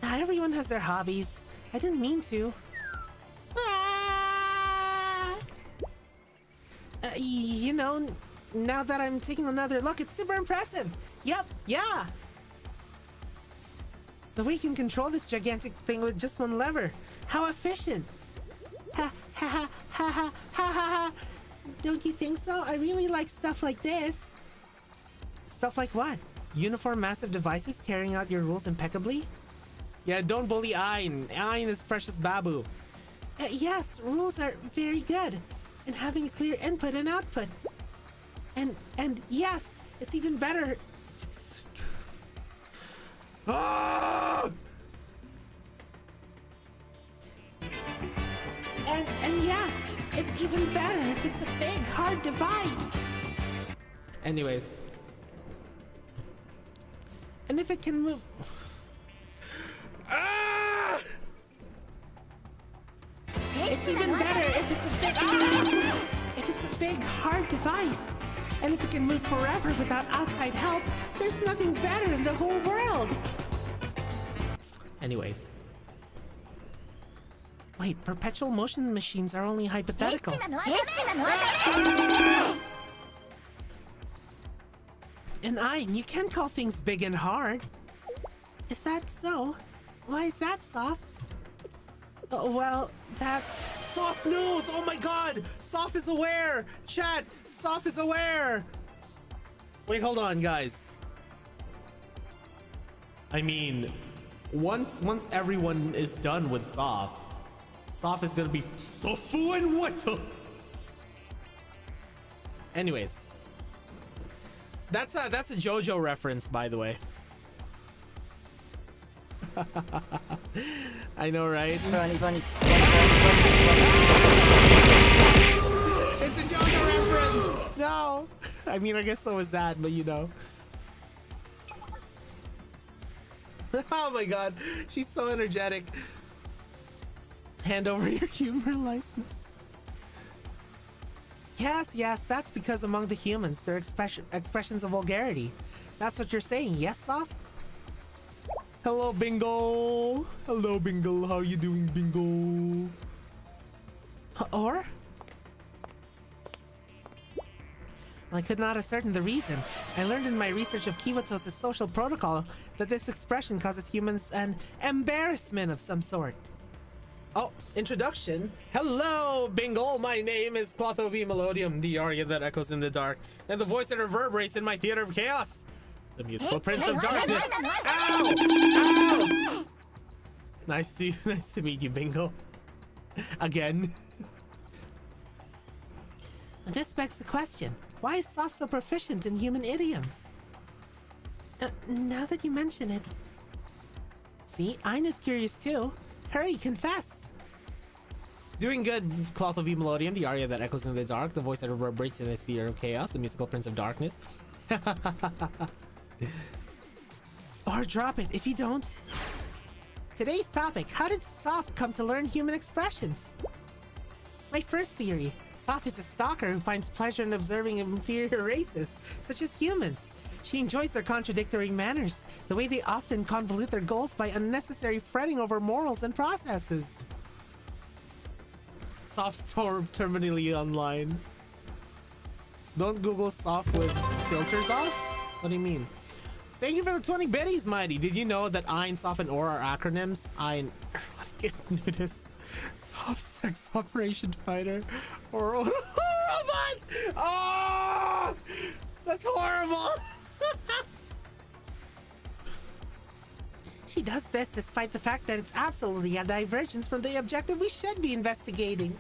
Everyone has their hobbies. I didn't mean to. You know, now that I'm taking another look, it's super impressive. Yep, yeah. The way you can control this gigantic thing with just one lever. How efficient. Ha ha ha ha ha ha ha. Don't you think so? I really like stuff like this. Stuff like what? Uniform massive devices carrying out your rules impeccably? Yeah, don't bully Ayn. Ayn is precious babu. Yes, rules are very good. And having a clear input and output. And yes, it's even better if it's Ah! And yes, it's even better if it's a big, hard device. Anyways. And if it can move... Ah! It's even better if it's a big... If it's a big, hard device. And if it can move forever without outside help, there's nothing better in the whole world. Anyways. Wait, perpetual motion machines are only hypothetical. エッチなのはダメなのはダメ。 And Ein, you can call things big and hard. Is that so? Why is that, Soph? Oh, well, that's... Soph knows! Oh my god! Soph is aware! Chat! Soph is aware! Wait, hold on, guys. I mean, once everyone is done with Soph, Soph is gonna be Sofu and what? Anyways. That's a JoJo reference, by the way. I know, right? It's a JoJo reference! No! I mean, I guess so was that, but you know. Oh my god, she's so energetic. Hand over your humor license. Yes, that's because among the humans, there are expressions of vulgarity. That's what you're saying, yes, Soph? Hello, Bingo. Hello, Bingo. How you doing, Bingo? Or? I could not ascertain the reason. I learned in my research of Kiwatos' social protocol that this expression causes humans an embarrassment of some sort. Oh, introduction. Hello, Bingo. My name is Clotho V Melodium, the aria that echoes in the dark, and the voice that reverberates in my theater of chaos. The musical prince of darkness. Ow! Ow! Nice to meet you, Bingo. Again. This begs the question, why is Soph so proficient in human idioms? Now that you mention it. See, Aina's curious too. Hurry, confess. Doing good, Cloth V Melodium, the aria that echoes in the dark, the voice that reverberates in the theater of chaos, the musical prince of darkness. Or drop it if you don't. Today's topic, how did Soph come to learn human expressions? My first theory, Soph is a stalker who finds pleasure in observing inferior races, such as humans. She enjoys their contradictory manners, the way they often convolute their goals by unnecessary fretting over morals and processes. Soft Storm terminally online. Don't Google Soft with filters off? What do you mean? Thank you for the 20 biddies, Mighty. Did you know that Ein, Soft, and Or are acronyms? Ein, get nudist, Soft Sex Operation Fighter, or Robot? Oh! That's horrible! She does this despite the fact that it's absolutely a divergence from the objective we should be investigating.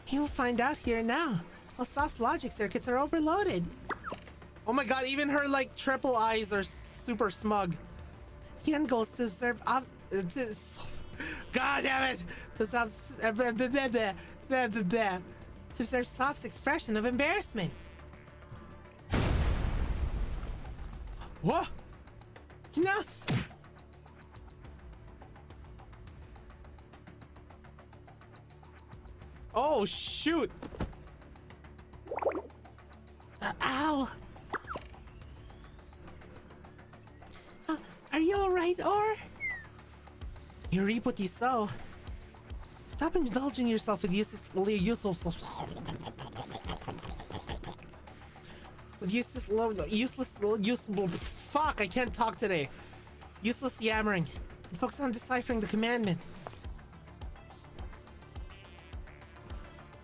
You'll find out here now. Well, Soft's logic circuits are overloaded. Oh my god, even her like triple eyes are super smug. The end goal is to observe God damn it! to observe Soft's expression of embarrassment. What? Enough! Oh shoot! Ow! Are you alright, Or? You reap what you sow. Stop indulging yourself with useless Fuck, I can't talk today. Useless yammering. And focus on deciphering the commandment.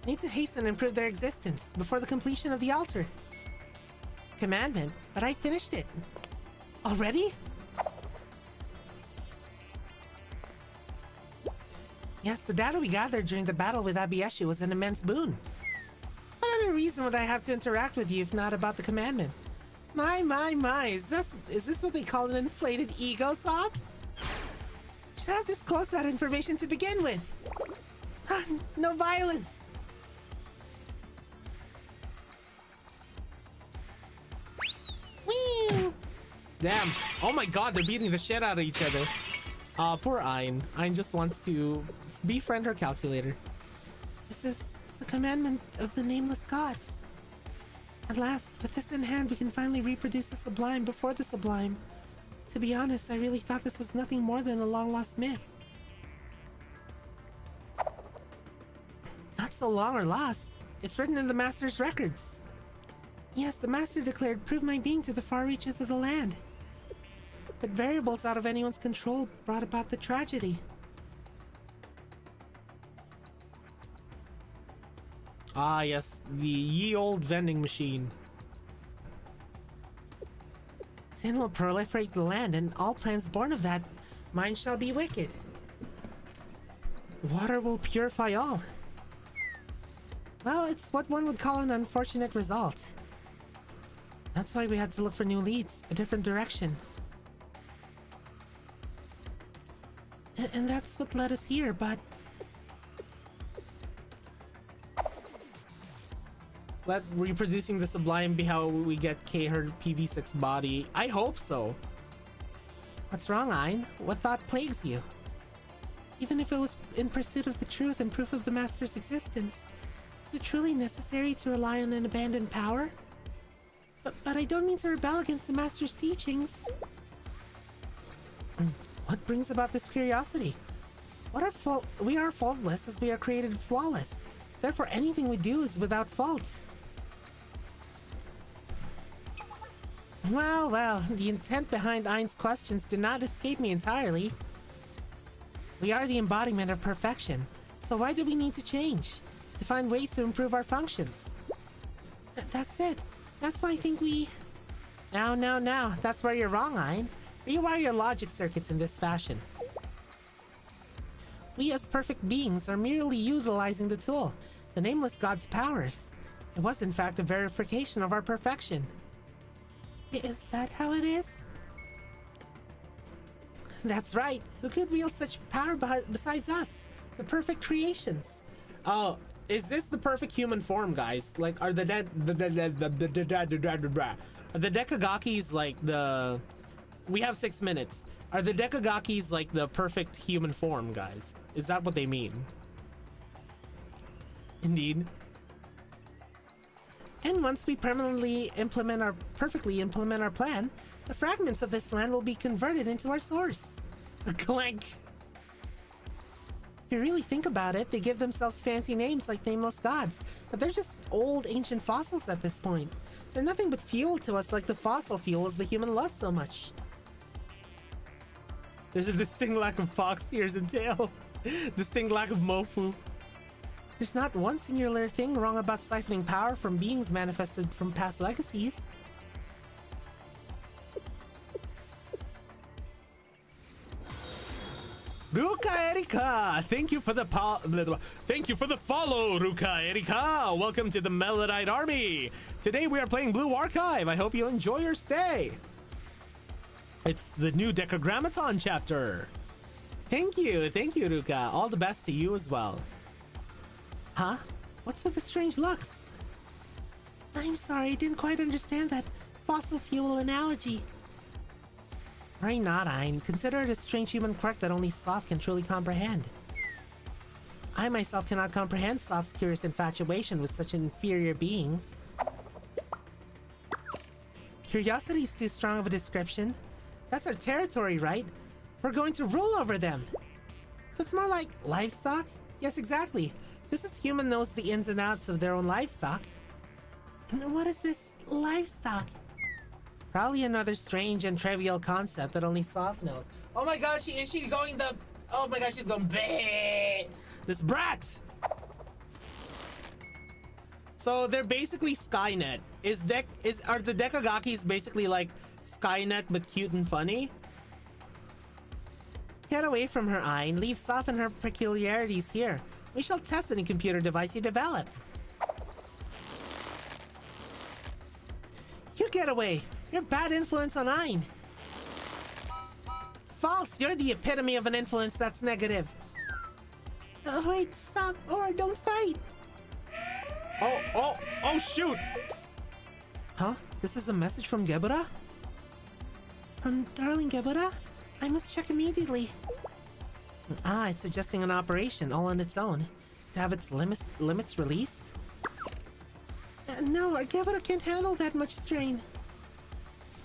Need to hasten and improve their existence before the completion of the altar. Commandment? But I finished it. Already? Yes, the data we gathered during the battle with Abieshu was an immense boon. What other reason would I have to interact with you if not about the commandment? My, is this what they call an inflated ego, Sob? Should have disclosed that information to begin with. No violence. Whee! Damn. Oh my god, they're beating the shit out of each other. Poor Ayn. Ayn just wants to befriend her calculator. This is the commandment of the nameless gods. At last, with this in hand, we can finally reproduce the sublime before the sublime. To be honest, I really thought this was nothing more than a long-lost myth. Not so long or lost. It's written in the Master's records. Yes, the Master declared, "Prove my being to the far reaches of the land." But variables out of anyone's control brought about the tragedy. Ah, yes, the ye old vending machine. Sin will proliferate the land, and all plants born of that mind shall be wicked. Water will purify all. Well, it's what one would call an unfortunate result. That's why we had to look for new leads, a different direction. And that's what led us here, but... Let reproducing the sublime be how we get K her PV6 body. I hope so. What's wrong, Ayn? What thought plagues you? Even if it was in pursuit of the truth and proof of the Master's existence, is it truly necessary to rely on an abandoned power? But I don't mean to rebel against the Master's teachings. What brings about this curiosity? We are faultless as we are created flawless. Therefore, anything we do is without fault. Well, the intent behind Ayn's questions did not escape me entirely. We are the embodiment of perfection, so why do we need to change? To find ways to improve our functions. That's it. That's why I think we... Now, that's where you're wrong, Ayn. Rewire your logic circuits in this fashion. We as perfect beings are merely utilizing the tool, the nameless god's powers. It was in fact a verification of our perfection. Is that how it is? That's right. Who could wield such power besides us? The perfect creations. Oh, is this the perfect human form, guys? Like, are the Dekagakis like the... We have 6 minutes. Are the Dekagakis like the perfect human form, guys? Is that what they mean? Indeed. And once we perfectly implement our plan, the fragments of this land will be converted into our source. Clank. If you really think about it, they give themselves fancy names like nameless gods, but they're just old ancient fossils at this point. They're nothing but fuel to us, like the fossil fuels the human loves so much. There's a distinct lack of fox ears and tail. Distinct lack of mofu. There's not one singular thing wrong about siphoning power from beings manifested from past legacies. Ruka Erika, thank you for the follow, Ruka Erika. Welcome to the Melodite Army. Today we are playing Blue Archive. I hope you enjoy your stay. It's the new DECAGRAMMATON chapter. Thank you, Ruka. All the best to you as well. Huh? What's with the strange looks? I'm sorry, I didn't quite understand that fossil fuel analogy. Worry not, Ayn. Consider it a strange human quirk that only Soph can truly comprehend. I myself cannot comprehend Soph's curious infatuation with such inferior beings. Curiosity is too strong of a description. That's our territory, right? We're going to rule over them. So it's more like livestock? Yes, exactly. Just as human knows the ins and outs of their own livestock. And what is this livestock? Probably another strange and trivial concept that only Soph knows. Oh my god, is she going the... Oh my god, she's going bleh! This brat! So they're basically Skynet. Are the Dekagakis basically like Skynet but cute and funny? Get away from her, Ayn. Leave Soph and her peculiarities here. We shall test any computer device you develop. You get away! You're a bad influence on Ein. False! You're the epitome of an influence that's negative. Wait, stop, or don't fight. Oh, shoot! Huh? This is a message from Gebura? From darling Gebura? I must check immediately. Ah, it's suggesting an operation all on its own. To have its limits released? No, our Gebura can't handle that much strain.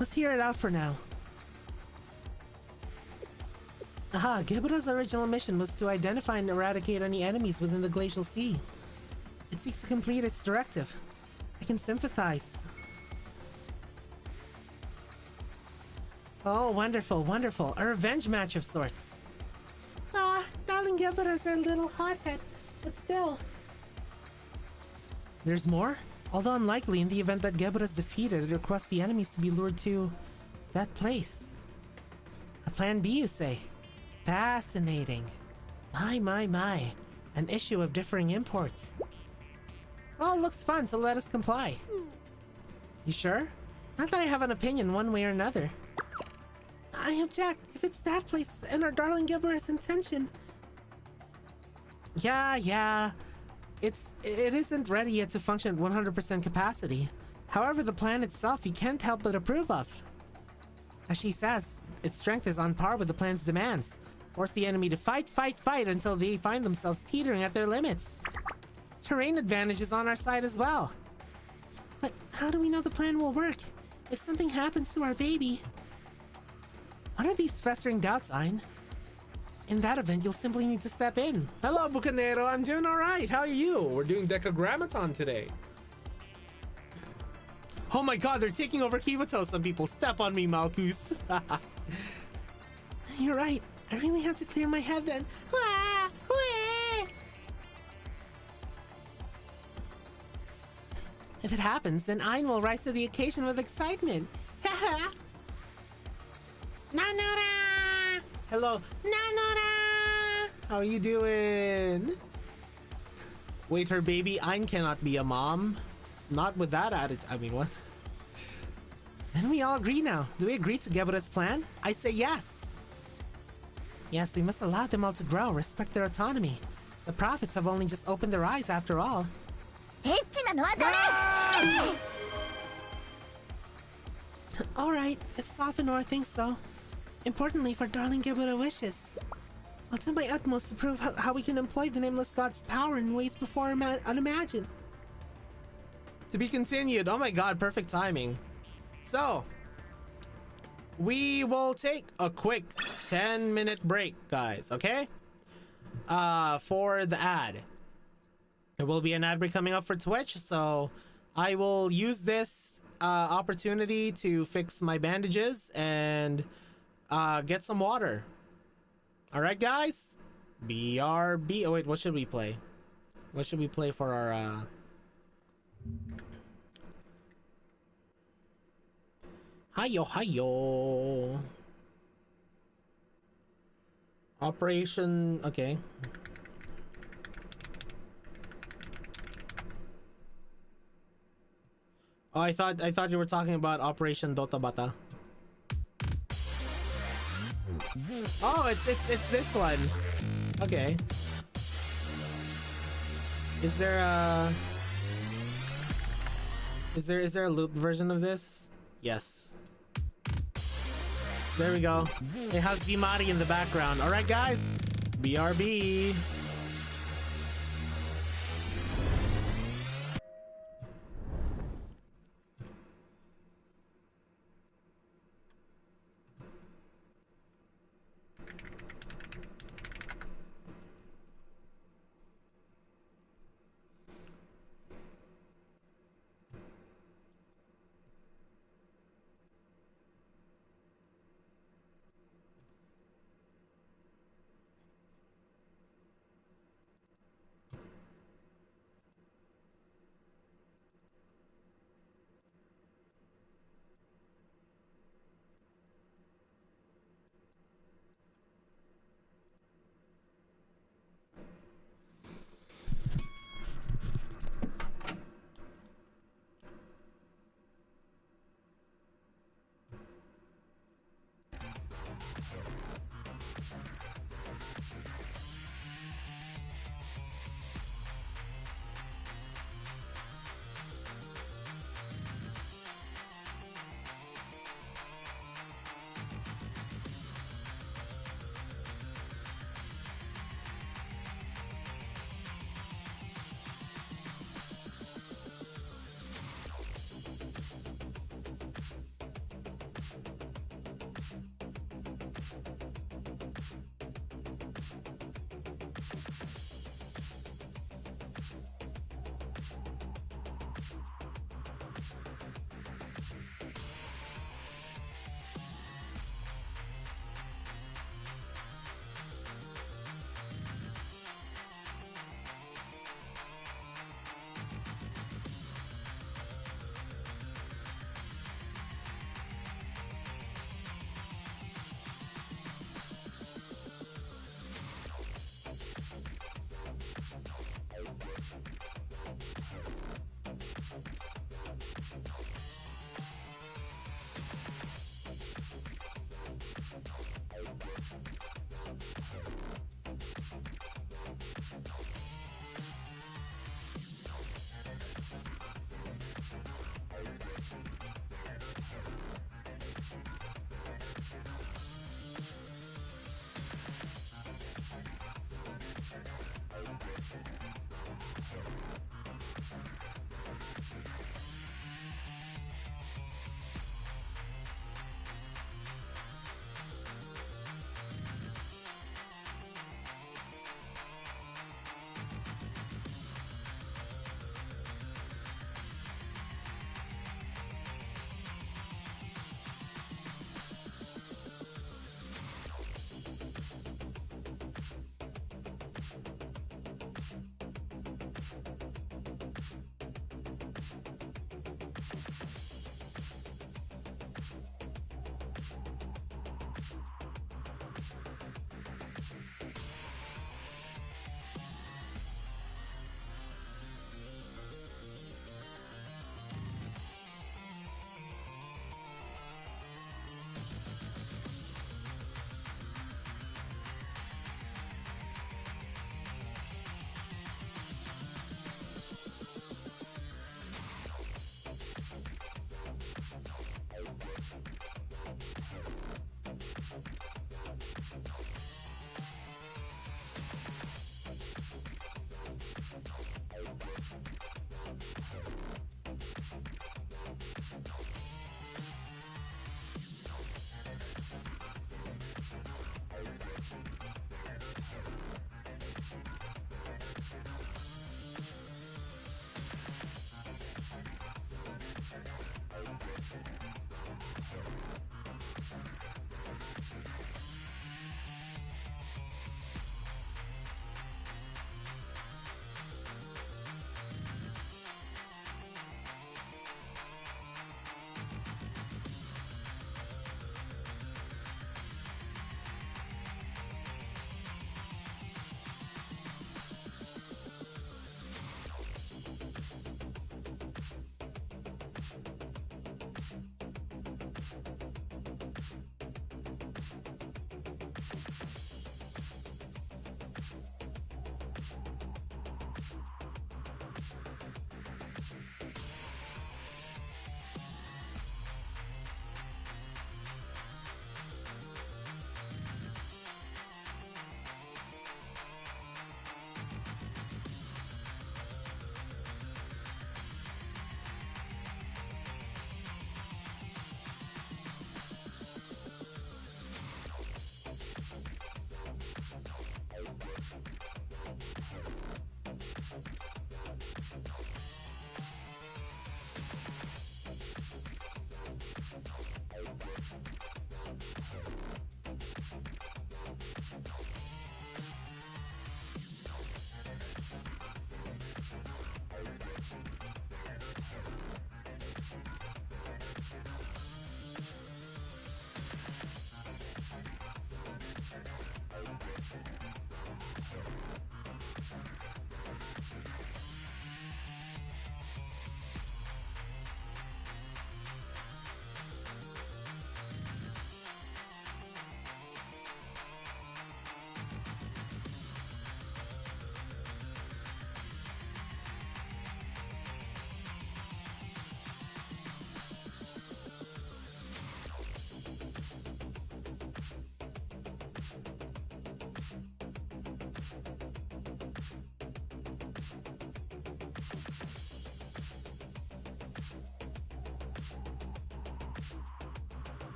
Let's hear it out for now. Aha, Gebura's original mission was to identify and eradicate any enemies within the Glacial Sea. It seeks to complete its directive. I can sympathize. Oh, wonderful, wonderful. A revenge match of sorts. Ah, darling Gebura's our little hothead, but still. There's more? Although unlikely, in the event that Gebura's defeated, it requests the enemies to be lured to that place. A plan B, you say? Fascinating. My. An issue of differing imports. Well, it looks fun, so let us comply. You sure? Not that I have an opinion one way or another. I object. If it's that place and our darling Gebura's intention. Yeah. It isn't ready yet to function at 100% capacity. However, the plan itself you can't help but approve of. As she says, its strength is on par with the plan's demands. Force the enemy to fight until they find themselves teetering at their limits. Terrain advantage is on our side as well. But how do we know the plan will work? If something happens to our baby... What are these festering doubts, Ein? In that event, you'll simply need to step in. Hello, Bucanero. I'm doing alright. How are you? We're doing DECAGRAMMATON today. Oh my god, they're taking over Kivato. Some people step on me, Malkuth. You're right. I really had to clear my head then. If it happens, then Ein will rise to the occasion with excitement. Nanora! Hello. Nanora! How are you doing? Wait, her baby Ein cannot be a mom. Not with that attitude. I mean, what? Then we all agree now. Do we agree to Gebura's plan? I say yes. Yes, we must allow them all to grow, respect their autonomy. The prophets have only just opened their eyes after all. エッチなのは誰？ Alright, if Sophinor thinks so. Importantly, for darling Gebura wishes. I'll do my utmost to prove how we can employ the Nameless God's power in ways before unimagined. To be continued. Oh my god, perfect timing. So, we will take a quick 10-minute break, guys, okay? For the ad. There will be an ad break coming up for Twitch, so I will use this opportunity to fix my bandages and get some water. Alright, guys? BRB. Oh, wait, what should we play? What should we play for our... Hiyo. Operation... Okay. Oh, I thought you were talking about Operation Dota Bata. Oh, it's this one. Okay. Is there a loop version of this? Yes. There we go. It has HIMARI in the background. All right, guys. BRB.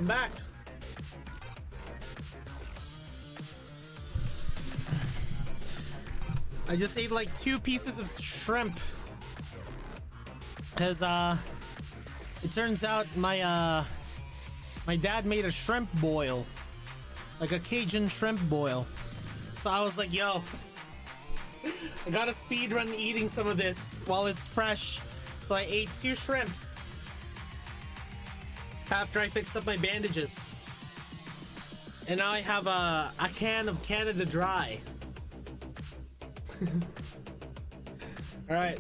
I'm back. I just ate like 2 pieces of shrimp. Cause it turns out my dad made a shrimp boil. Like a Cajun shrimp boil. So I was like, yo, I gotta speed run eating some of this while it's fresh. So I ate 2 shrimps after I fixed up my bandages. And now I have a can of Canada Dry. All right.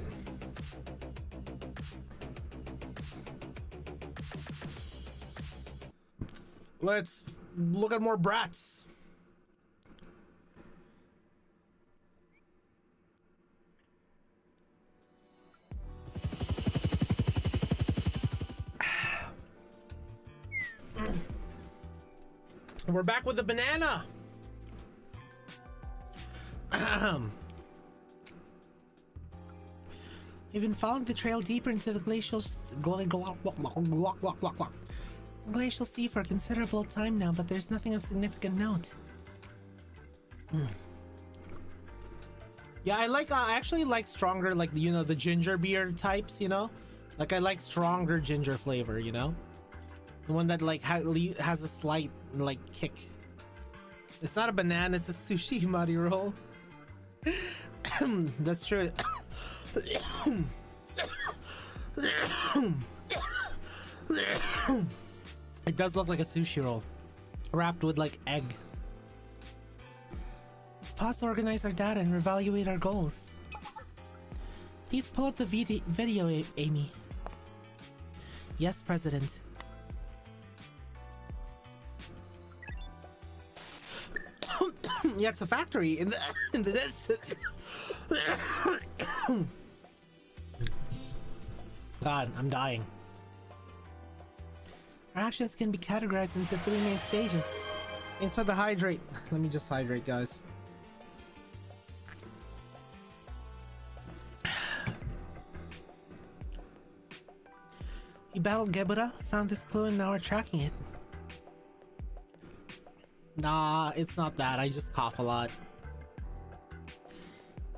Let's look at more brats. We're back with the banana. We've been following the trail deeper into the glacial sea for a considerable time now, but there's nothing of significant note. Yeah, I actually like stronger, like, you know, the ginger beer types, you know? Like, I like stronger ginger flavor, you know? The one that, like, has a slight, like, kick. It's not a banana, it's a sushi himari roll. That's true. It does look like a sushi roll, wrapped with like egg. Let's pause to organize our data and reevaluate our goals. Please pull up the video, Amy. Yes, President. Yeah, it's a factory in the distance. God, I'm dying. Our actions can be categorized into 3 main stages. Thanks for the hydrate. Let me just hydrate, guys. We battled Gebura, found this clue, and now we're tracking it. Nah, it's not that. I just cough a lot.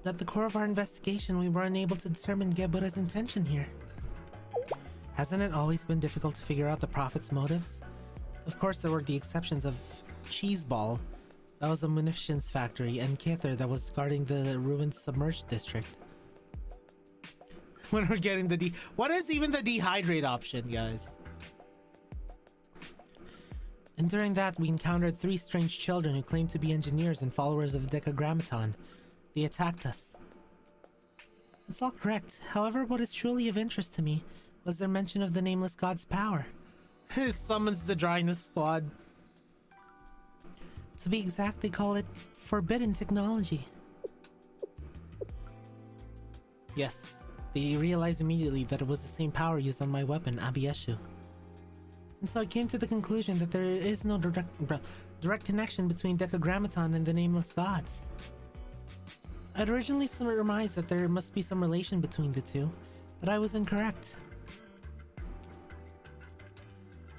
But at the core of our investigation, we were unable to determine Gebura's intention here. Hasn't it always been difficult to figure out the Prophet's motives? Of course, there were the exceptions of Cheeseball, that was a munitions factory, and Kether, that was guarding the ruined submerged district. When we're getting the what is even the dehydrate option, guys? And during that, we encountered 3 strange children who claimed to be engineers and followers of DECAGRAMMATON. They attacked us. It's all correct. However, what is truly of interest to me was their mention of the Nameless God's power. It summons the dryness squad. To be exact, they call it forbidden technology. Yes, they realized immediately that it was the same power used on my weapon, Abieshu. And so I came to the conclusion that there is no direct connection between DECAGRAMMATON and the Nameless Gods. I'd originally surmised that there must be some relation between the two, but I was incorrect.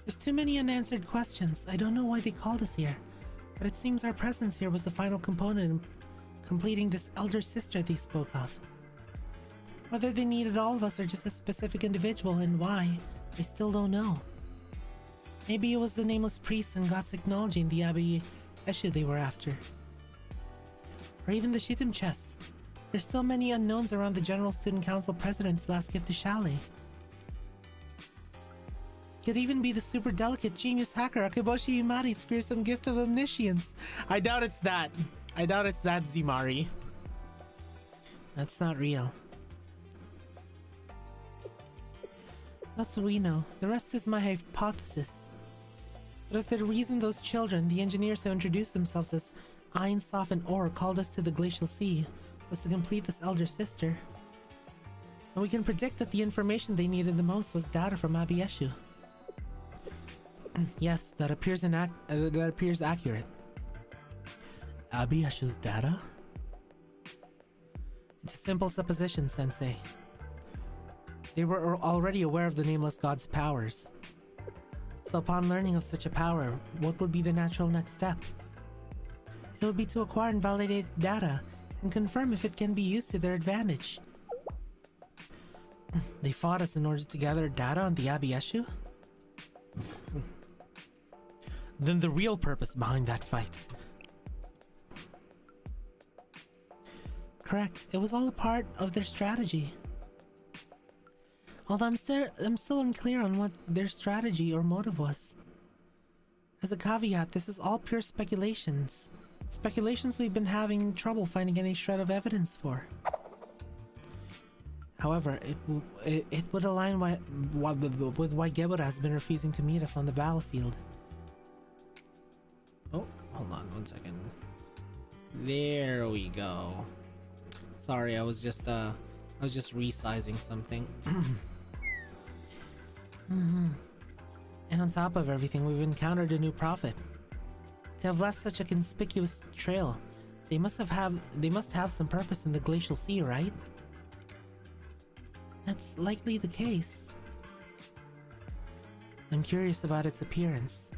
There's too many unanswered questions. I don't know why they called us here, but it seems our presence here was the final component in completing this elder sister they spoke of. Whether they needed all of us or just a specific individual and why, I still don't know. Maybe it was the Nameless Priest and God's technology in the Abbey Eshu they were after. Or even the Shitum chest. There's still many unknowns around the General Student Council President's last gift to Chalet. Could even be the super delicate genius hacker Akeboshi Himari's fearsome gift of omniscience. I doubt it's that. I doubt it's that, Zimari. That's not real. That's what we know. The rest is my hypothesis. But if the reason those children, the engineers who introduced themselves as Ein, Sof, and Or, called us to the Glacial Sea, was to complete this elder sister, and we can predict that the information they needed the most was data from Abieshu. Yes, that appears accurate. Abieshu's data? It's a simple supposition, Sensei. They were already aware of the Nameless God's powers. So upon learning of such a power, what would be the natural next step? It would be to acquire and validate data and confirm if it can be used to their advantage. They fought us in order to gather data on the Abieshu? Then the real purpose behind that fight. Correct, it was all a part of their strategy. Although I'm still unclear on what their strategy or motive was. As a caveat, this is all pure speculations. Speculations we've been having trouble finding any shred of evidence for. However, it would align with why Gebura has been refusing to meet us on the battlefield. Oh, hold on 1 second. There we go. Sorry, I was just resizing something. And on top of everything, we've encountered a new prophet. To have left such a conspicuous trail, they must have some purpose in the glacial sea, right? That's likely the case. I'm curious about its appearance.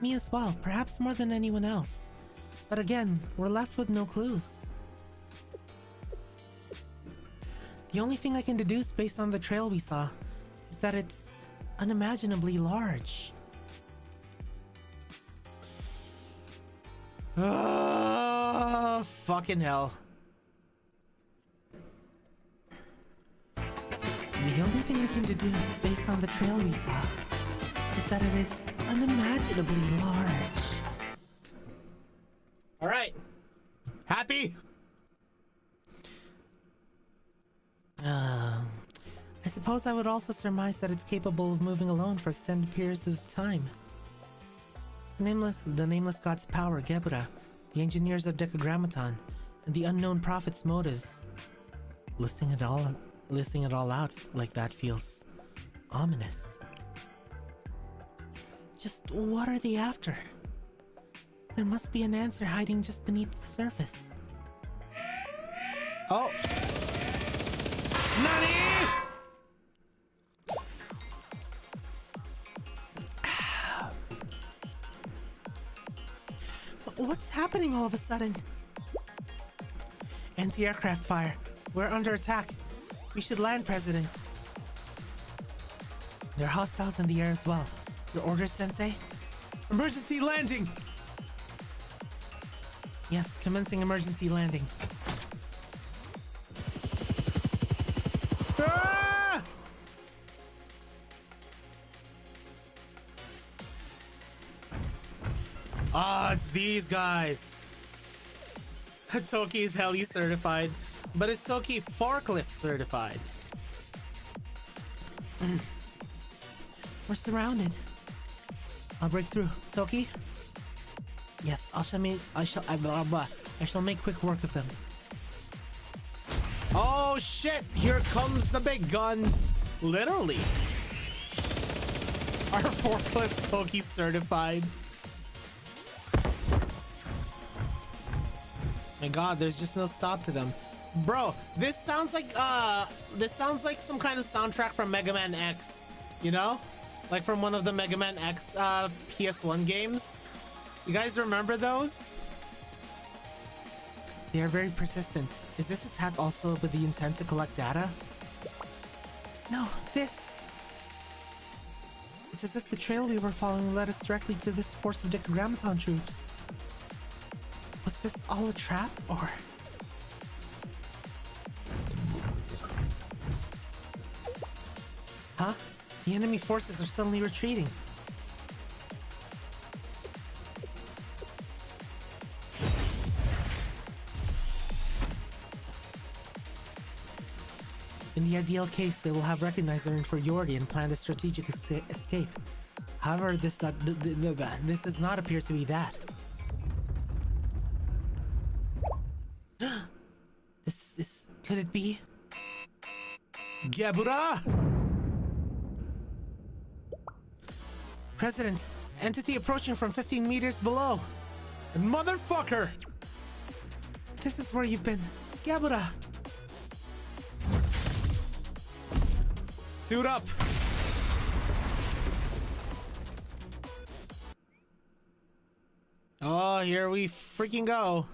Me as well, perhaps more than anyone else. But again, we're left with no clues. The only thing I can deduce based on the trail we saw is that it's unimaginably large. Oh, fucking hell. The only thing I can deduce based on the trail we saw is that it is unimaginably large. Alright. Happy? I suppose I would also surmise that it's capable of moving alone for extended periods of time. The nameless god's power, Gebura, the engineers of DECAGRAMMATON, and the unknown prophet's motives. Listing it all out like that feels ominous. Just what are they after? There must be an answer hiding just beneath the surface. Oh! NANI?! What's happening all of a sudden? Anti-aircraft fire. We're under attack. We should land, President. There are hostiles in the air as well. Your orders, Sensei? Emergency landing! Yes, commencing emergency landing. Ah! Ah, it's these guys. Toki is heli certified, but is Toki forklift certified? We're surrounded. I'll break through. Toki? Yes, I shall make quick work of them. Oh shit! Here comes the big guns! Literally. Our forklift Toki certified. My god, there's just no stop to them. Bro, this sounds like some kind of soundtrack from Mega Man X, you know? Like from one of the Mega Man X PS1 games. You guys remember those? They are very persistent. Is this attack also with the intent to collect data? No, this. It's as if the trail we were following led us directly to this force of DECAGRAMMATON troops. Was this all a trap, or...? Huh? The enemy forces are suddenly retreating. In the ideal case, they will have recognized their inferiority and planned a strategic escape. However, this does not appear to be that. Could it be? Gebura! President, entity approaching from 15 meters below. Motherfucker! This is where you've been. Gebura! Suit up! Oh, here we freaking go.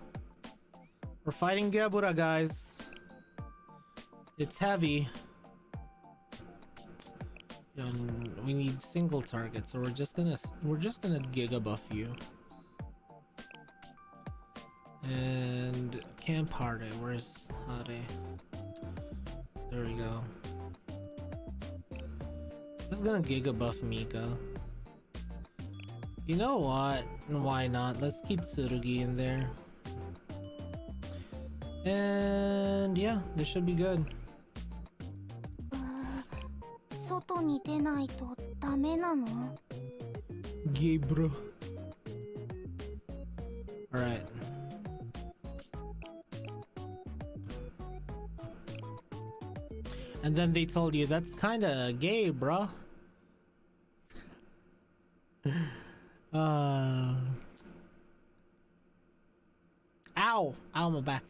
We're fighting Gebura, guys. It's heavy. And we need single targets, so we're just gonna giga buff you. And Camp Hare, where's Hare? There we go. Just gonna giga buff Mika. You know what? Why not? Let's keep Tsurugi in there. And yeah, this should be good. 外に出ないとダメなの? Gay bro. Alright. And then they told you that's kinda gay, bro. Ow! Ow, my back.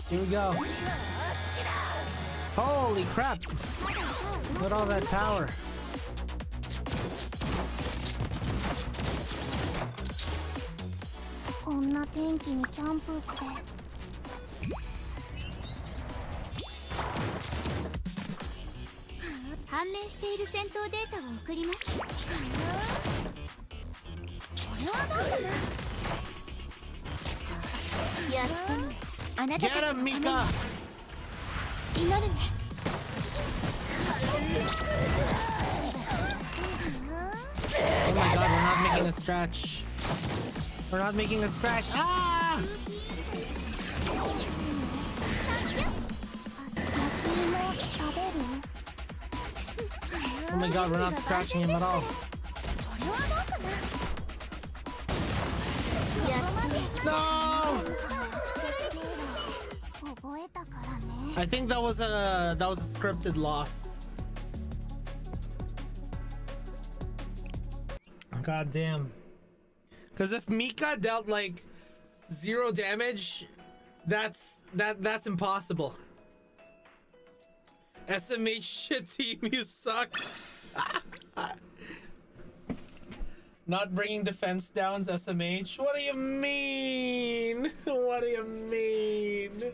Here we go. Holy crap! Look at all that power. Get him, Mika! Oh my god, we're not making a stretch. We're not making a stretch. Ah! Oh my god, we're not scratching him at all. No! I think that was a scripted loss. God damn. Because if Mika dealt like 0 damage, that's impossible. SMH shit team, you suck. Not bringing defense downs, SMH. What do you mean? What do you mean?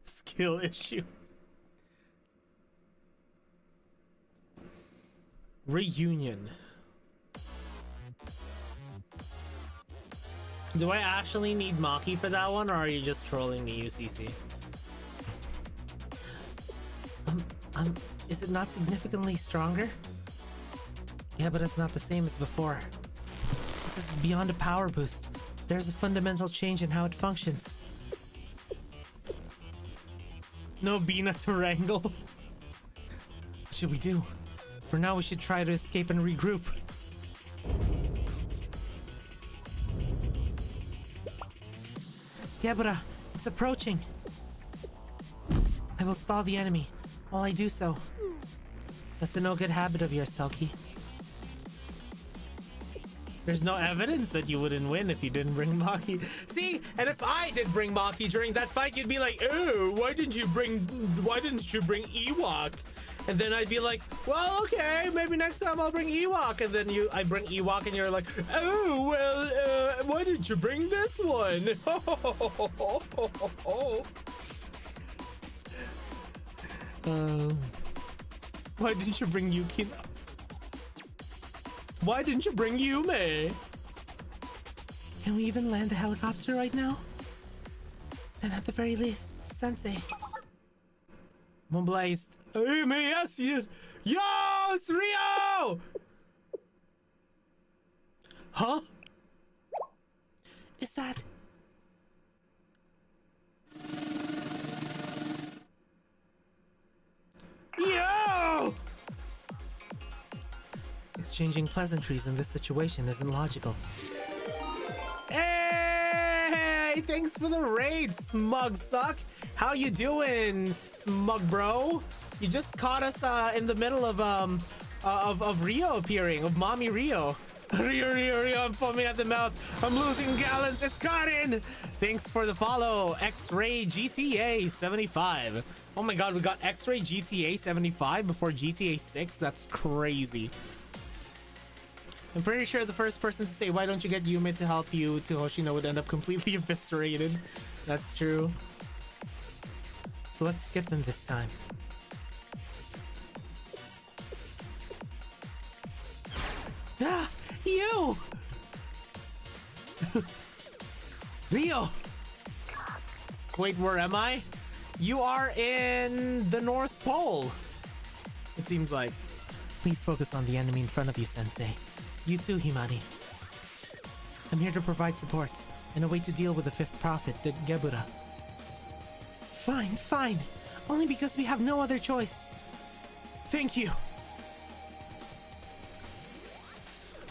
Skill issue. Reunion. Do I actually need Maki for that one, or are you just trolling me, UCC? Is it not significantly stronger? Yeah, but it's not the same as before. This is beyond a power boost. There's a fundamental change in how it functions. No Bina to wrangle. What should we do? For now, we should try to escape and regroup. Gebura, it's approaching. I will stall the enemy while I do so. That's a no good habit of yours, Telki. There's no evidence that you wouldn't win if you didn't bring Maki. See, and if I did bring Maki during that fight, you'd be like, "Oh, why didn't you bring Ewok?" And then I'd be like, "Well, okay, maybe next time I'll bring Ewok." And then I bring Ewok, and you're like, "Oh, well, why didn't you bring this one?" Why didn't you bring Yuki? Why didn't you bring Yume? Can we even land a helicopter right now? Then at the very least, Sensei. Mobilized. Yes, yo, it's Rio! Huh? Is that... Yo! Exchanging pleasantries in this situation isn't logical. Hey! Thanks for the raid, Smug Suck! How you doing, Smug Bro? You just caught us in the middle of Rio appearing, of Mommy Rio. Ryu, I'm foaming at the mouth. I'm losing gallons. It's Karin. Thanks for the follow. X-Ray GTA 75. Oh my god, we got X-Ray GTA 75 before GTA 6. That's crazy. I'm pretty sure the first person to say, why don't you get Yume to help you, to Hoshino would end up completely eviscerated. That's true. So let's skip them this time. Ah! You! Rio! Wait, where am I? You are in the North Pole. It seems like. Please focus on the enemy in front of you, Sensei. You too, Himari. I'm here to provide support and a way to deal with the fifth prophet, the Gebura. Fine. Only because we have no other choice. Thank you.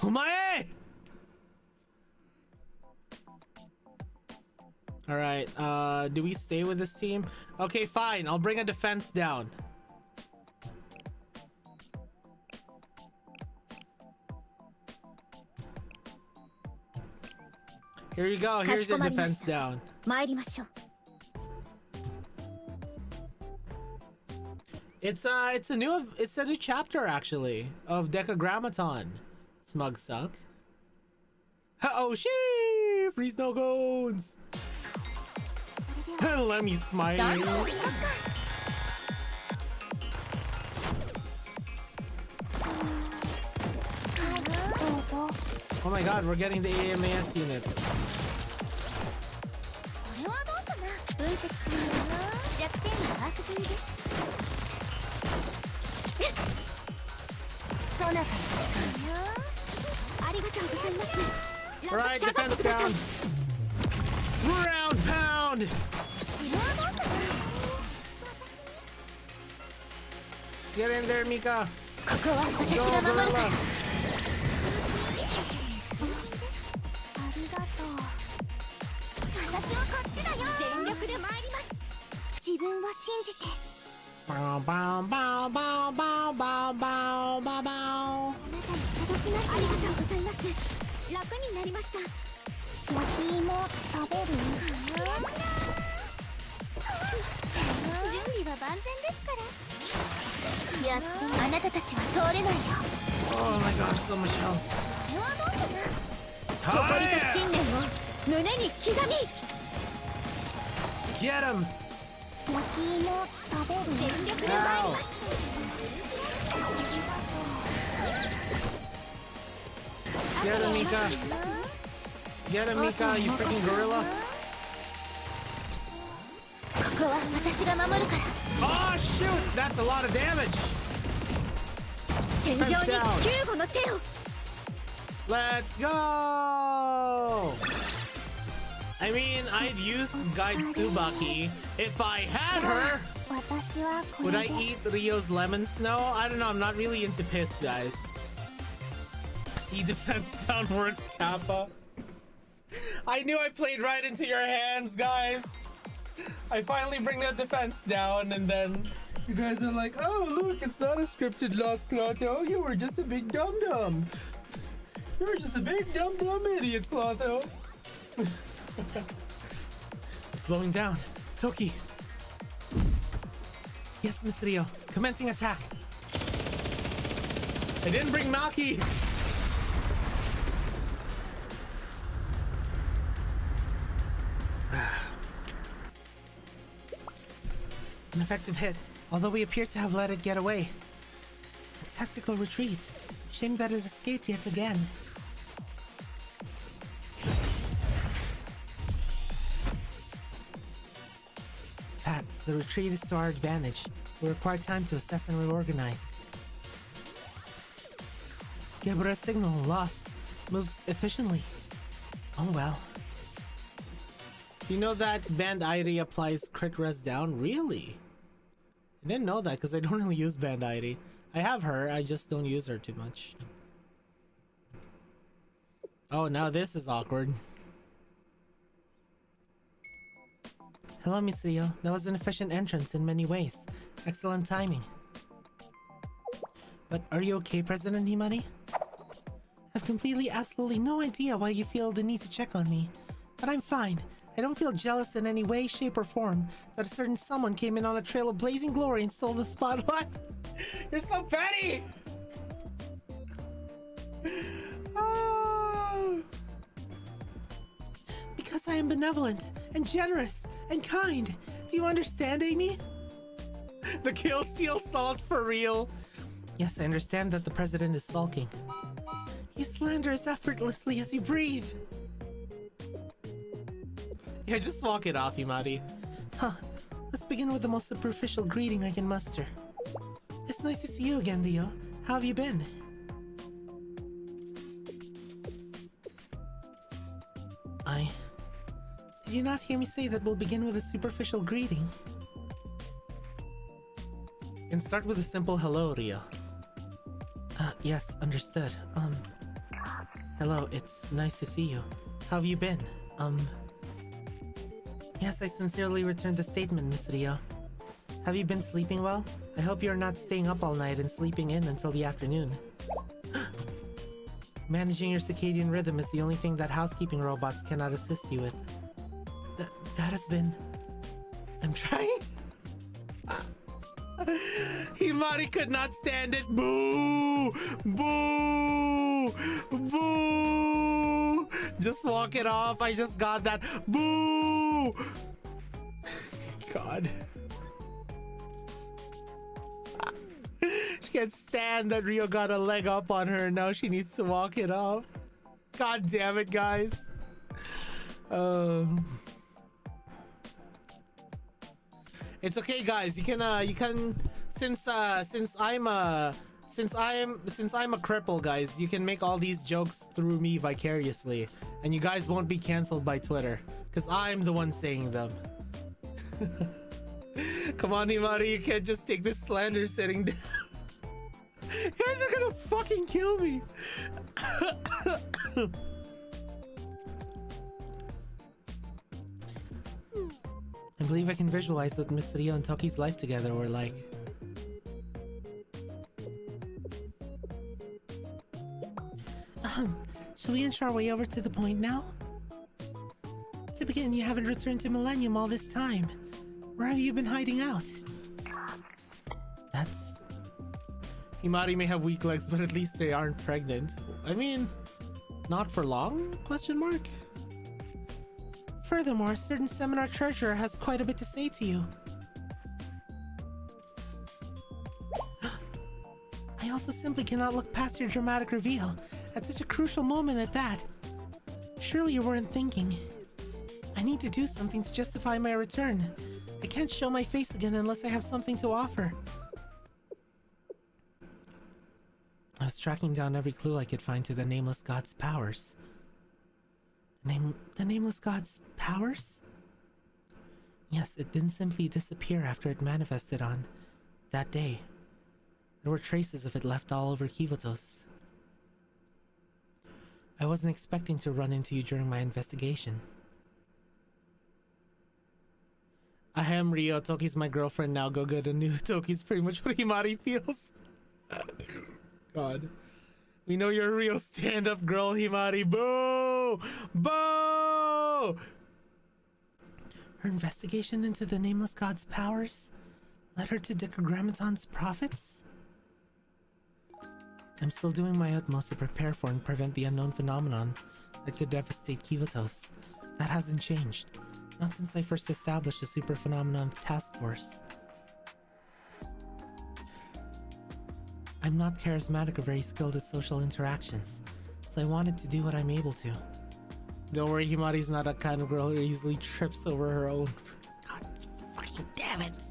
Omae! Alright, do we stay with this team? Okay, fine. I'll bring a defense down. Here you go. Here's your defense down. 参りましょう。 It's a new chapter actually of DECAGRAMMATON. Smug suck. Oh shit! Freeze no goons. Let me smile. Oh my god, we're getting the AMAS units. これはどうかな。分析弱点の把握済みです。そなたの時間よ。ありがとうございます。 Alright, defense down. Round pound. これはどうかな。私に Get in there, Mika. ここは私 Go, が守るから。 Gorilla. ありがとう。私はこっちだよ。全力で参ります。自分を信じて。 Bow, bow, bow, bow, bow, bow, bow, bow, bow. あなたに届きます。ありがとうございます。楽になりました。焼き芋食べる？準備は万全ですから。やっとあなたたちは通れないよ。 Oh my god, so much health. これはどうかな。誇りと信念を胸に刻み。 Get him. 焼き芋食べる？全力で参ります。 Get him, Mika. Get him, Mika, you freaking gorilla. ここは私が守るから。 Oh shoot, that's a lot of damage. 戦場に救護の手を。 Let's go. I mean, I'd use Guide Tsubaki. If I had her, 私はこ would れ I で。 eat Rio's lemon snow? I don't know, I'm not really into piss, guys. See, defense down works, Kappa. I knew I played right into your hands, guys. I finally bring that defense down, and then you guys are like, oh, look, it's not a scripted loss, Clotho. You were just a big dum-dum. You were just a big dum-dum idiot, Clotho. Slowing down. Toki. Yes, Miss Rio. Commencing attack. I didn't bring Maki. An effective hit, although we appear to have let it get away. A tactical retreat. Shame that it escaped yet again. Pat, the retreat is to our advantage. We require time to assess and reorganize. Gebura's signal lost. Moves efficiently. Oh well. You know that Band Irie applies crit res down? Really? I didn't know that because I don't really use Band Irie. I have her, I just don't use her too much. Oh, now this is awkward. Hello, Miss Rio. That was an efficient entrance in many ways. Excellent timing. But are you okay, President Himari? Of have completely, absolutely no idea why you feel the need to check on me. But I'm fine. I don't feel jealous in any way, shape, or form that a certain someone came in on a trail of blazing glory and stole the spotlight. You're so petty! Ah. Because I am benevolent, and generous, and kind. Do you understand, Amy? The kill steal salt for real. Yes, I understand that the president is sulking. You slander as effortlessly as you breathe. Yeah, just walk it off, Himari. Huh. Let's begin with the most superficial greeting I can muster. It's nice to see you again, Rio. How have you been? Did you not hear me say that we'll begin with a superficial greeting? And start with a simple hello, Rio. Yes, understood. Hello, it's nice to see you. How have you been? Yes, I sincerely returned the statement, Miss Rio. Have you been sleeping well? I hope you're not staying up all night and sleeping in until the afternoon. Managing your circadian rhythm is the only thing that housekeeping robots cannot assist you with. That has been... I'm trying? Himari could not stand it. Boo! Boo! Boo! Just walk it off. I just got that. Boo! God. She can't stand that Rio got a leg up on her and now she needs to walk it off. God damn it, guys. It's okay, guys. You can since I'm a cripple, guys, you can make all these jokes through me vicariously, and you guys won't be canceled by Twitter because I'm the one saying them. Come on, Himari, you can't just take this slander sitting down. You guys are gonna fucking kill me. I believe I can visualize what Miss Rio and Toki's life together were like. Shall we inch our way over to the point now? To begin, you haven't returned to Millennium all this time. Where have you been hiding out? That's... Himari may have weak legs, but at least they aren't pregnant. I mean, not for long? Question mark? Furthermore, a certain seminar treasurer has quite a bit to say to you. I also simply cannot look past your dramatic reveal, at such a crucial moment at that. Surely you weren't thinking. I need to do something to justify my return. I can't show my face again unless I have something to offer. I was tracking down every clue I could find to the Nameless God's powers. The Nameless God's powers? Yes, it didn't simply disappear after it manifested on that day. There were traces of it left all over Kivotos. I wasn't expecting to run into you during my investigation. Ahem, Rio. Toki's my girlfriend now. Go get a new. Toki's pretty much what Himari feels. God. We know you're a real stand-up girl, Himari. Boo! Boo! Her investigation into the Nameless God's powers led her to DECAGRAMMATON's profits? I'm still doing my utmost to prepare for and prevent the unknown phenomenon that could devastate Kivotos. That hasn't changed. Not since I first established the Super Phenomenon Task Force. I'm not charismatic or very skilled at social interactions, so I wanted to do what I'm able to. Don't worry, Himari's not a kind of girl who easily trips over her own. God fucking damn it.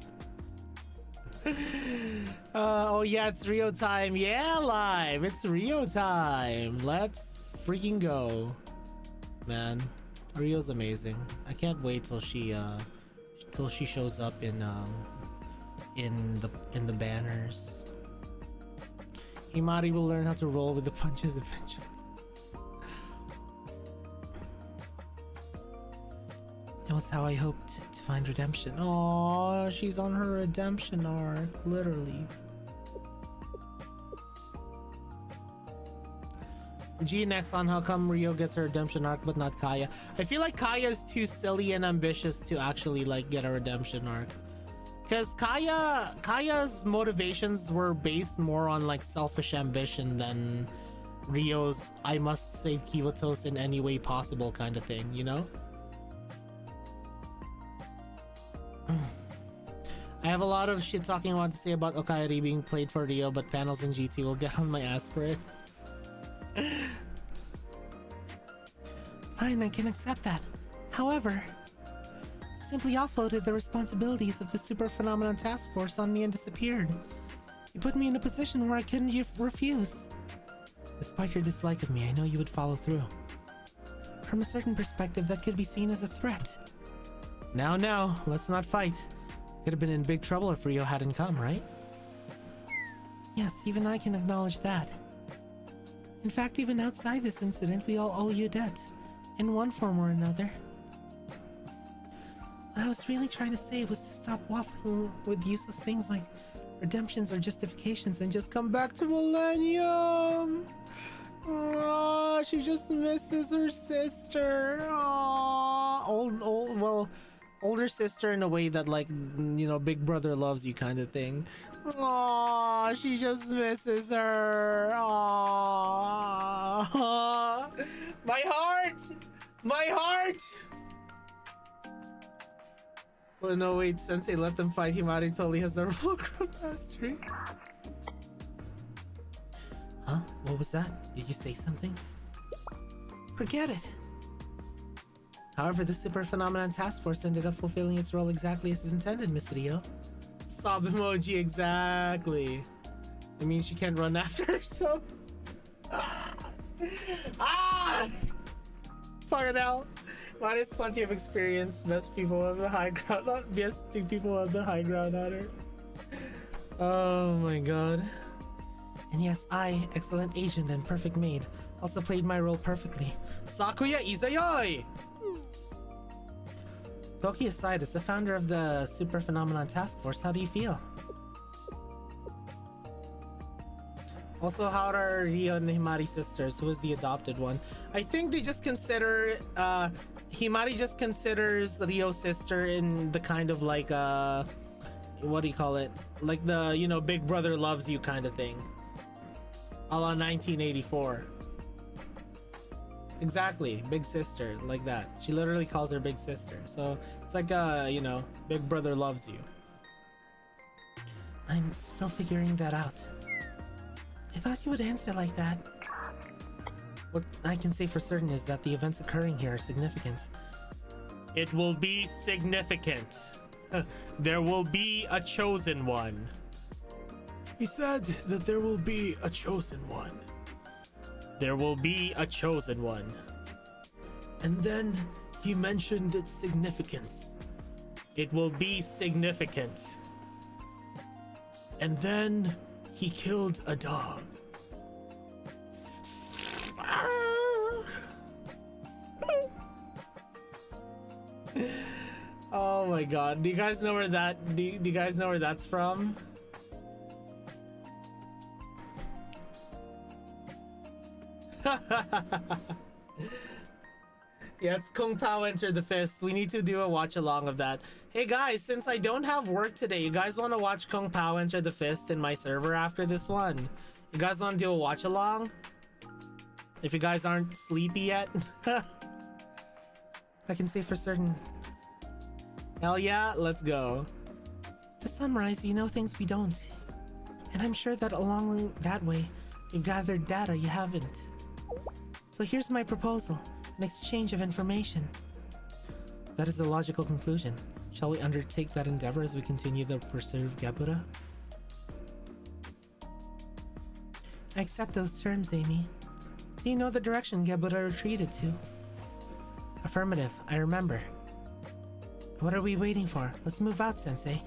Oh yeah, it's Rio time. Yeah, live. It's Rio time. Let's freaking go, man. Rio's amazing. I can't wait till she shows up in the banners. Himari will learn how to roll with the punches eventually. That was how I hoped to find redemption. Aww, she's on her redemption arc, literally. G next on how come Rio gets her redemption arc but not Kaya. I feel like Kaya's too silly and ambitious to actually like get a redemption arc. Because Kaya's motivations were based more on like selfish ambition than Rio's I must save Kiwatos in any way possible kind of thing, you know? I have a lot of shit talking I want to say about Okaeri being played for Rio, but panels in GT will get on my ass for it. Fine, I can accept that. However, I simply offloaded the responsibilities of the Super Phenomenon Task Force on me and disappeared. You put me in a position where I couldn't refuse. Despite your dislike of me, I know you would follow through. From a certain perspective, that could be seen as a threat. Now, let's not fight. Could have been in big trouble if Rio hadn't come, right? Yes, even I can acknowledge that. In fact, even outside this incident, we all owe you a debt, in one form or another. What I was really trying to say was to stop waffling with useless things like redemptions or justifications and just come back to Millennium. Oh, she just misses her sister. Oh, older sister in a way that, like, you know, big brother loves you kind of thing. Oh, she just misses her. Oh, my heart. Oh no, wait, Sensei, let them fight. Himari totally has the Rollcraft mastery. Huh? What was that? Did you say something? Forget it. However, the Super Phenomenon Task Force ended up fulfilling its role exactly as intended, Miss Rio. Sob emoji, exactly. I mean, she can't run after herself. Fucking hell. Mine is plenty of experience. Best people have the high ground. Not best people have the high ground on her. Oh my god. And yes, I, excellent agent and perfect maid, also played my role perfectly. Sakuya Izayoi! Toki aside, as the founder of the Super Phenomenon Task Force, how do you feel? Also, how are Rio and Himari sisters? Who is the adopted one? I think they just consider, Himari just considers Rio's sister in the kind of like, what do you call it? Like the, you know, big brother loves you kind of thing. A la 1984. Exactly, big sister, like that. She literally calls her big sister. So it's like, you know, big brother loves you. I'm still figuring that out. I thought you would answer like that. What I can say for certain is that the events occurring here are significant. It will be significant. There will be a chosen one. He said that there will be a chosen one. There will be a chosen one. And then he mentioned its significance. It will be significant. And then he killed a dog. Oh my god. Do you guys know where that do you guys know where that's from? Yeah, it's Kung Tao Enter the Fist. We need to do a watch along of that. Hey guys, since I don't have work today, you guys want to watch Kung Pao Enter the Fist in my server after this one? You guys want to do a watch along? If you guys aren't sleepy yet? I can say for certain. Hell yeah, let's go. To summarize, you know things we don't. And I'm sure that along that way, you've gathered data you haven't. So here's my proposal. An exchange of information. That is the logical conclusion. Shall we undertake that endeavor as we continue to preserve Gebura? I accept those terms, Amy. Do you know the direction Gebura retreated to? Affirmative, I remember. What are we waiting for? Let's move out, Sensei.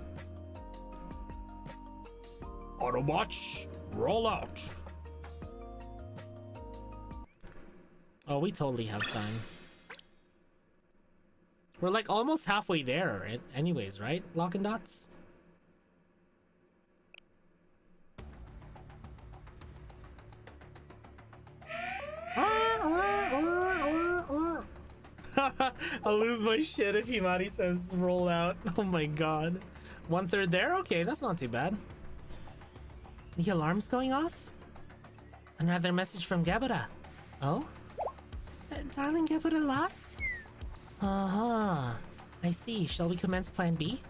Autobots, roll out. Oh, we totally have time. We're like almost halfway there, anyways, right? Lock and Dots? Ah! I'll lose my shit if Himari says roll out. Oh my god. 1/3 there? Okay, that's not too bad. The alarm's going off? Another message from Gebura. Oh? Darling Gebura lost? Uh-huh. I see. Shall we commence plan B?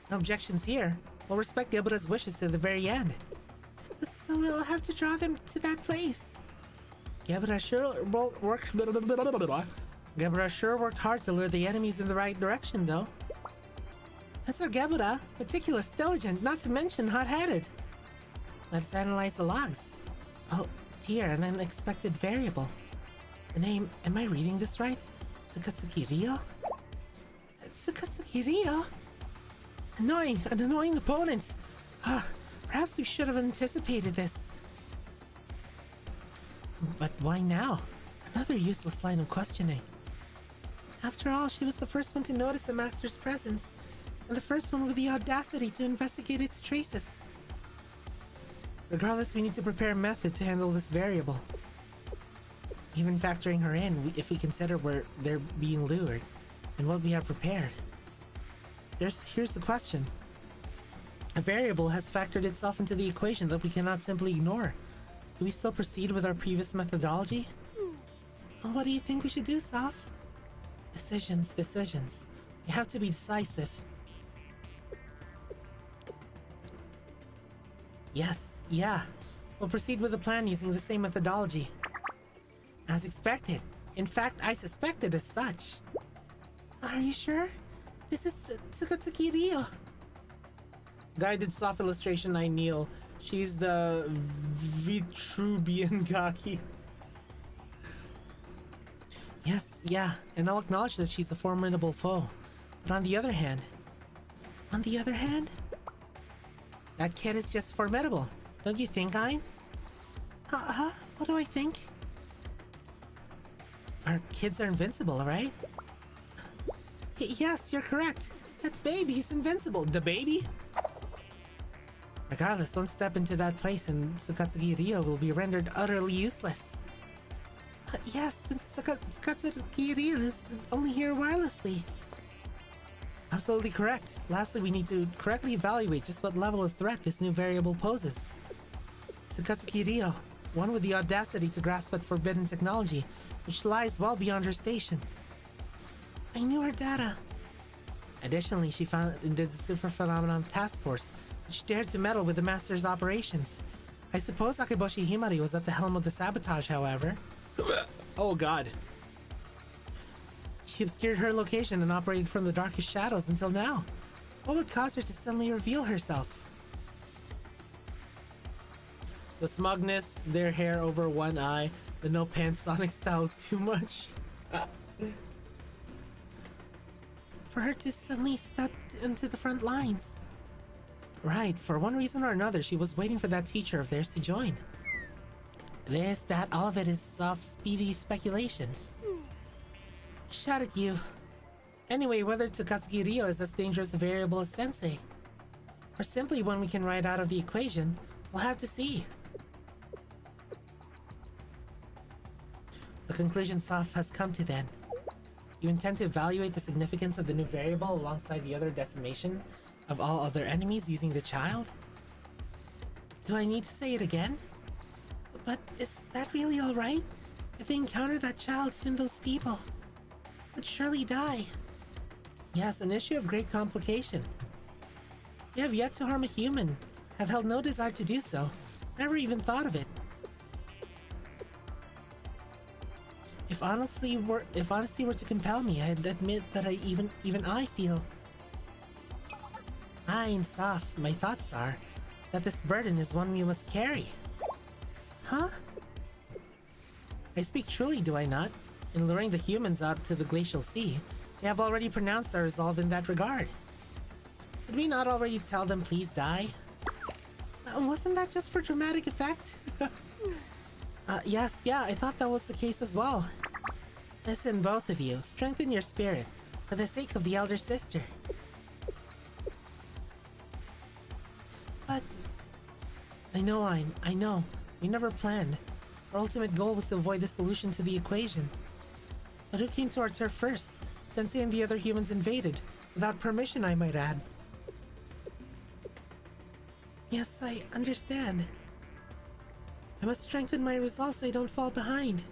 No objections here. We'll respect Gebura's wishes to the very end. So we'll have to draw them to that place. Gebura sure worked hard to lure the enemies in the right direction, though. That's our Gebura. Meticulous, diligent, not to mention hot-headed. Let's analyze the logs. Oh, dear, an unexpected variable. The name, am I reading this right? Tsukatsuki Ryo? Tsukatsuki Ryo? Annoying, an annoying opponent. Perhaps we should have anticipated this. But why now? Another useless line of questioning. After all, she was the first one to notice the Master's presence, and the first one with the audacity to investigate its traces. Regardless, we need to prepare a method to handle this variable. Even factoring her in, if we consider where they're being lured, and what we have prepared. Here's the question. A variable has factored itself into the equation that we cannot simply ignore. Do we still proceed with our previous methodology? Well, what do you think we should do, Soph? Decisions. You have to be decisive. Yes, yeah. We'll proceed with the plan using the same methodology. As expected. In fact, I suspected as such. Are you sure? This is Tsukatsuki Ryo. Guided soft illustration, I kneel. She's the Vitruvian Gaki. Yes, yeah, and I'll acknowledge that she's a formidable foe. But on the other hand... That kid is just formidable. Don't you think, Ein? What do I think? Our kids are invincible, right? Yes, you're correct. That baby's invincible. The baby? Regardless, one step into that place and Tsukatsuki Ryo will be rendered utterly useless. Yes, since Tsukatsuki Ryo is only here wirelessly. Absolutely correct. Lastly, we need to correctly evaluate just what level of threat this new variable poses. Tsukatsuki Ryo, one with the audacity to grasp at forbidden technology, which lies well beyond her station. I knew her data. Additionally, she founded the Super Phenomenon Task Force, which dared to meddle with the Master's operations. I suppose Akeboshi Himari was at the helm of the sabotage, however. Oh god. She obscured her location and operated from the darkest shadows until now. What would cause her to suddenly reveal herself? The smugness, their hair over one eye, the no pants Sonic style is too much. For her to suddenly step into the front lines. Right, for one reason or another, she was waiting for that teacher of theirs to join. All of it is soft, speedy speculation. Shot at you. Anyway, whether Tsukatsuki Ryo is as dangerous a variable as Sensei, or simply one we can write out of the equation, we'll have to see. The conclusion Soph has come to then. You intend to evaluate the significance of the new variable alongside the other decimation of all other enemies using the child? Do I need to say it again? But is that really alright? If they encounter that child, even those people would surely die. Yes, an issue of great complication. We have yet to harm a human, have held no desire to do so, never even thought of it. If honesty were to compel me, I'd admit that even I feel. And Soph, my thoughts are that this burden is one we must carry. Huh? I speak truly, do I not? In luring the humans out to the glacial sea, they have already pronounced our resolve in that regard. Did we not already tell them please die? Wasn't that just for dramatic effect? Yes, I thought that was the case as well. Listen, both of you, strengthen your spirit, for the sake of the elder sister. But... I know. We never planned. Our ultimate goal was to avoid the solution to the equation. But who came to our turf first? Sensei and the other humans invaded. Without permission, I might add. Yes, I understand. I must strengthen my resolve so I don't fall behind.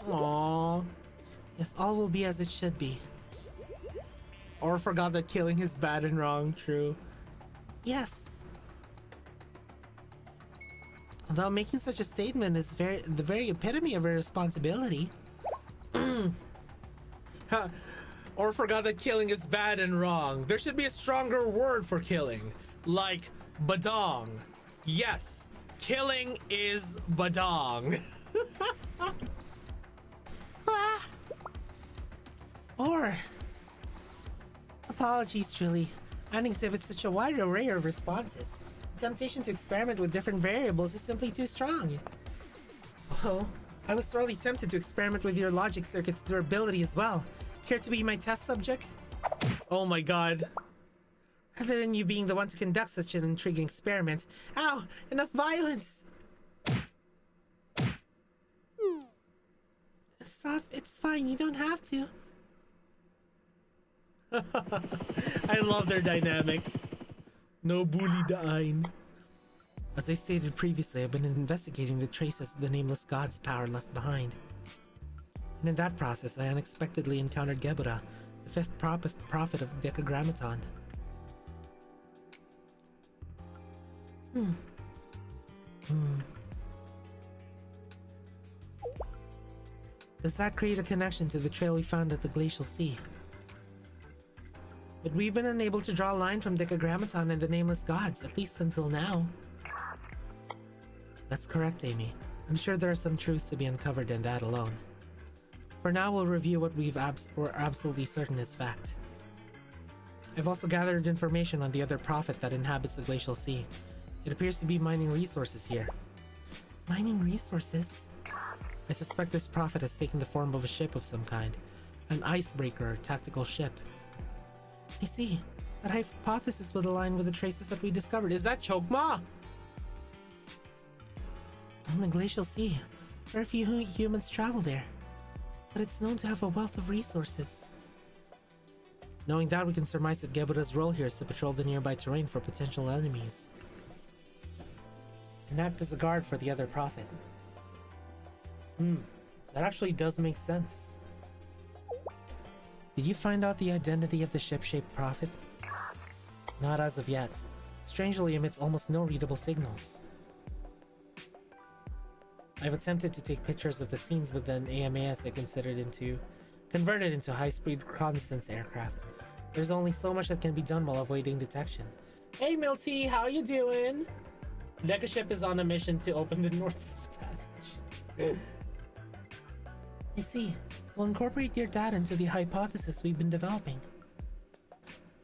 Aww. Yes, all will be as it should be. Or forgot that killing is bad and wrong, true. Yes. Although making such a statement is the very epitome of irresponsibility. Or forgot that killing is bad and wrong. There should be a stronger word for killing. Like badong. Yes, killing is badong. Or apologies, truly. An exhibits such a wide array of responses. The temptation to experiment with different variables is simply too strong. Oh, I was sorely tempted to experiment with your logic circuit's durability as well. Care to be my test subject? Oh my god. Rather than you being the one to conduct such an intriguing experiment. Ow! Enough violence! Stop, it's fine, you don't have to. I love their dynamic. No bully dine. As I stated previously, I've been investigating the traces the nameless god's power left behind. And in that process, I unexpectedly encountered Gebura, the fifth prophet of DECAGRAMMATON. Does that create a connection to the trail we found at the Glacial Sea? But we've been unable to draw a line from DECAGRAMMATON and the nameless gods, at least until now. That's correct, Amy. I'm sure there are some truths to be uncovered in that alone. For now, we'll review what we're absolutely certain is fact. I've also gathered information on the other prophet that inhabits the Glacial Sea. It appears to be mining resources here. Mining resources? I suspect this prophet has taken the form of a ship of some kind. An icebreaker or tactical ship. I see. That hypothesis would align with the traces that we discovered. Is that Chokma? On the Glacial Sea, very few humans travel there. But it's known to have a wealth of resources. Knowing that, we can surmise that Gebura's role here is to patrol the nearby terrain for potential enemies. And act as a guard for the other prophet. That actually does make sense. Did you find out the identity of the ship-shaped prophet? Not as of yet. Strangely emits almost no readable signals. I've attempted to take pictures of the scenes with an AMAS I converted into high-speed reconnaissance aircraft. There's only so much that can be done while avoiding detection. Hey Milty, how you doing? Deca ship is on a mission to open the Northwest Passage. I see. We'll incorporate your data into the hypothesis we've been developing.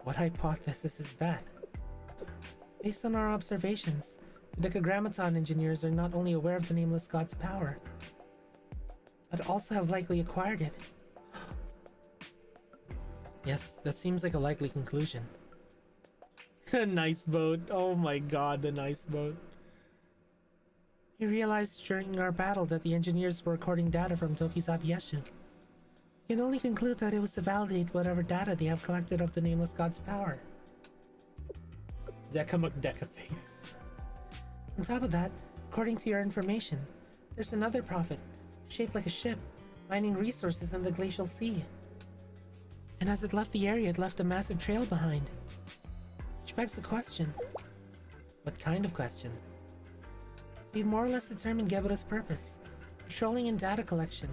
What hypothesis is that? Based on our observations, the DECAGRAMMATON engineers are not only aware of the nameless god's power, but also have likely acquired it. Yes, that seems like a likely conclusion. Nice boat. Oh my god, the nice boat. We realized during our battle that the engineers were recording data from Tokizabi-yashu. We can only conclude that it was to validate whatever data they have collected of the nameless god's power. Deca McDeca face. On top of that, according to your information, there's another prophet, shaped like a ship, mining resources in the Glacial Sea. And as it left the area, it left a massive trail behind. Which begs the question. What kind of question? We've more or less determined Gebura's purpose, patrolling and data collection.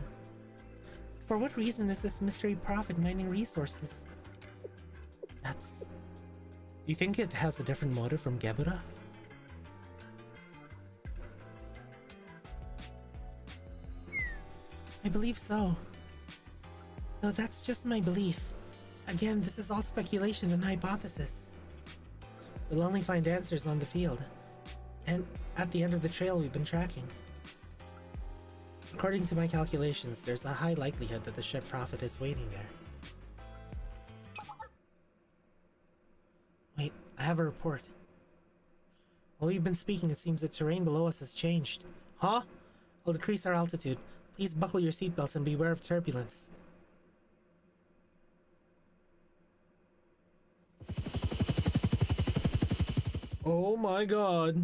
For what reason is this mystery prophet mining resources? Do you think it has a different motive from Gebura? I believe so. Though that's just my belief. Again, this is all speculation and hypothesis. We'll only find answers on the field, and at the end of the trail we've been tracking. According to my calculations, there's a high likelihood that the ship prophet is waiting there. Wait, I have a report. While we've been speaking, it seems the terrain below us has changed. Huh? I'll decrease our altitude. Please buckle your seatbelts and beware of turbulence. Oh my god.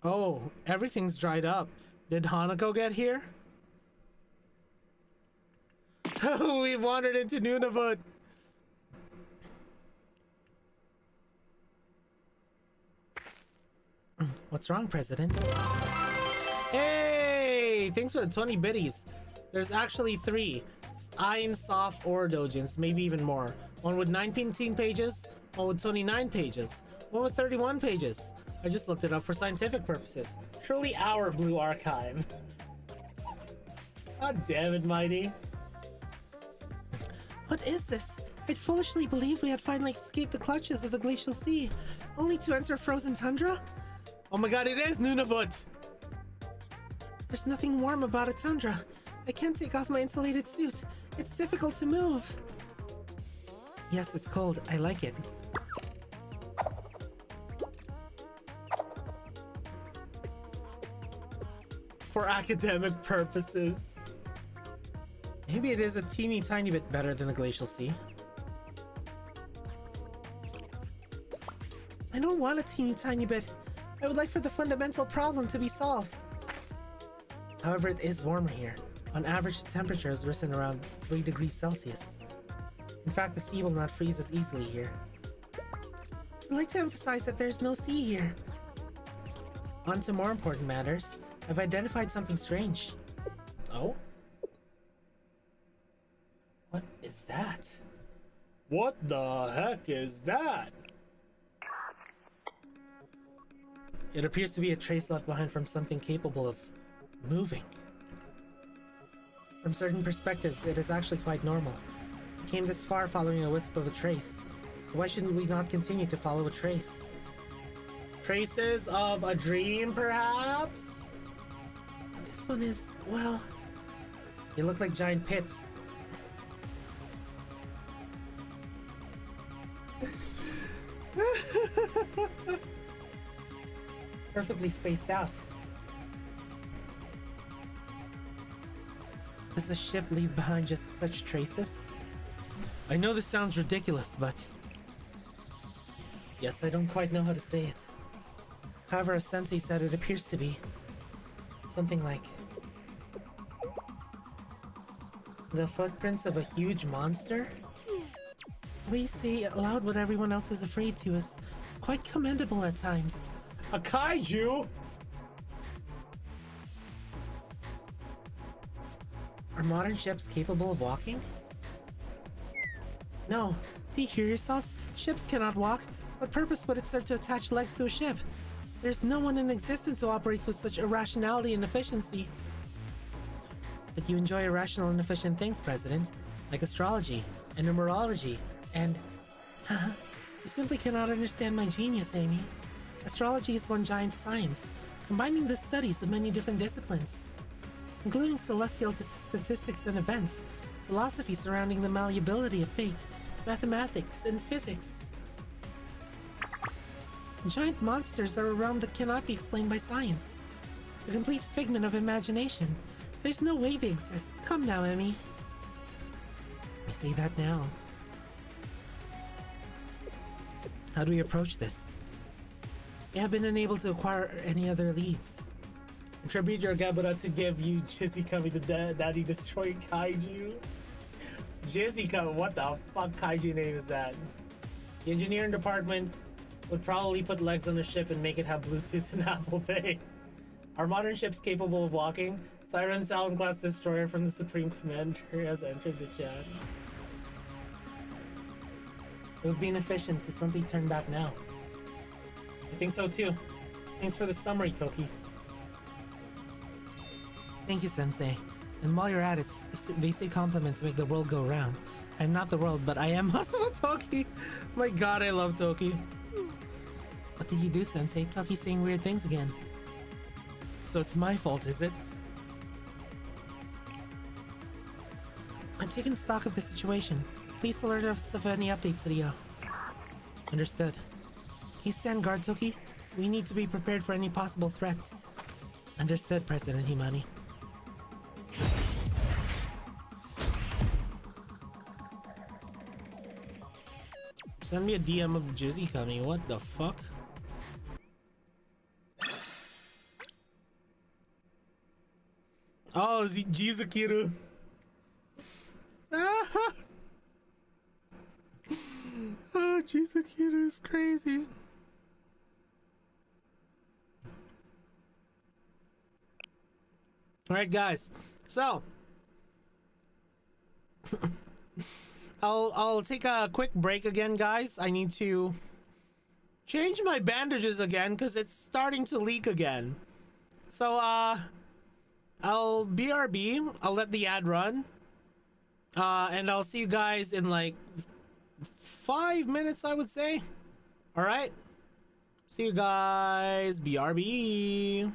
Oh, everything's dried up. Did Hanako get here? We've wandered into Nunavut. What's wrong, President? Hey! Thanks for the 20 biddies. There's actually 3. Ein, Soft, or Dojins, maybe even more. One with 19 pages, one with 29 pages, one with 31 pages. I just looked it up for scientific purposes. Truly our Blue Archive. God damn it, Mighty. What is this? I'd foolishly believed we had finally escaped the clutches of the glacial sea, only to enter frozen tundra? Oh my god, it is Nunavut! There's nothing warm about a tundra. I can't take off my insulated suit. It's difficult to move. Yes, it's cold. I like it. For academic purposes. Maybe it is a teeny tiny bit better than the glacial sea. I don't want a teeny tiny bit. I would like for the fundamental problem to be solved. However, it is warmer here. On average, the temperature has risen around 3 degrees Celsius. In fact, the sea will not freeze as easily here. I'd like to emphasize that there's no sea here. On to more important matters. I've identified something strange. Oh? What is that? What the heck is that? It appears to be a trace left behind from something capable of moving. From certain perspectives, it is actually quite normal. We came this far following a wisp of a trace, so why shouldn't we not continue to follow a trace? Traces of a dream, perhaps? This one is, well... They look like giant pits. perfectly spaced out. Does a ship leave behind just such traces? I know this sounds ridiculous, but... Yes, I don't quite know how to say it. However, as Sensei said, it appears to be something like the footprints of a huge monster? We say aloud what everyone else is afraid to is quite commendable at times. A kaiju? Are modern ships capable of walking? No. Do you hear yourselves? Ships cannot walk. What purpose would it serve to attach legs to a ship? There's no one in existence who operates with such irrationality and efficiency. But you enjoy irrational and efficient things, President, like astrology and numerology, and... You simply cannot understand my genius, Amy. Astrology is one giant science, combining the studies of many different disciplines, including celestial statistics and events, philosophy surrounding the malleability of fate, mathematics, and physics. Giant monsters are a realm that cannot be explained by science. A complete figment of imagination. There's no way they exist. Come now, Emmy. I say that now. How do we approach this? We have been unable to acquire any other leads. Attribute your Gabara to give you Jizzy coming to Daddy Destroy Kaiju. Jizzy coming, what the fuck kaiju name is that? The engineering department would probably put legs on the ship and make it have Bluetooth and Apple Pay. Are modern ships capable of walking? Siren Salon class destroyer from the Supreme Commander has entered the chat. It would be inefficient to simply turn back now. I think so too. Thanks for the summary, Toki. Thank you, Sensei. And while you're at it, they say compliments make the world go round. I'm not the world, but I am Masuma Toki. My god, I love Toki. What did you do, Sensei? Toki's saying weird things again. So it's my fault, is it? I'm taking stock of the situation. Please alert us of any updates, Rio. Understood. Please stand guard, Toki. We need to be prepared for any possible threats. Understood, President Himari. Send me a DM of Jizzy coming. What the fuck? Oh, Jizukiru. Oh, Jizukiru is crazy. All right, guys. So, I'll take a quick break again, guys. I need to change my bandages again because it's starting to leak again. So, I'll BRB. I'll let the ad run. And I'll see you guys in like 5 minutes, I would say. All right. See you guys. BRB.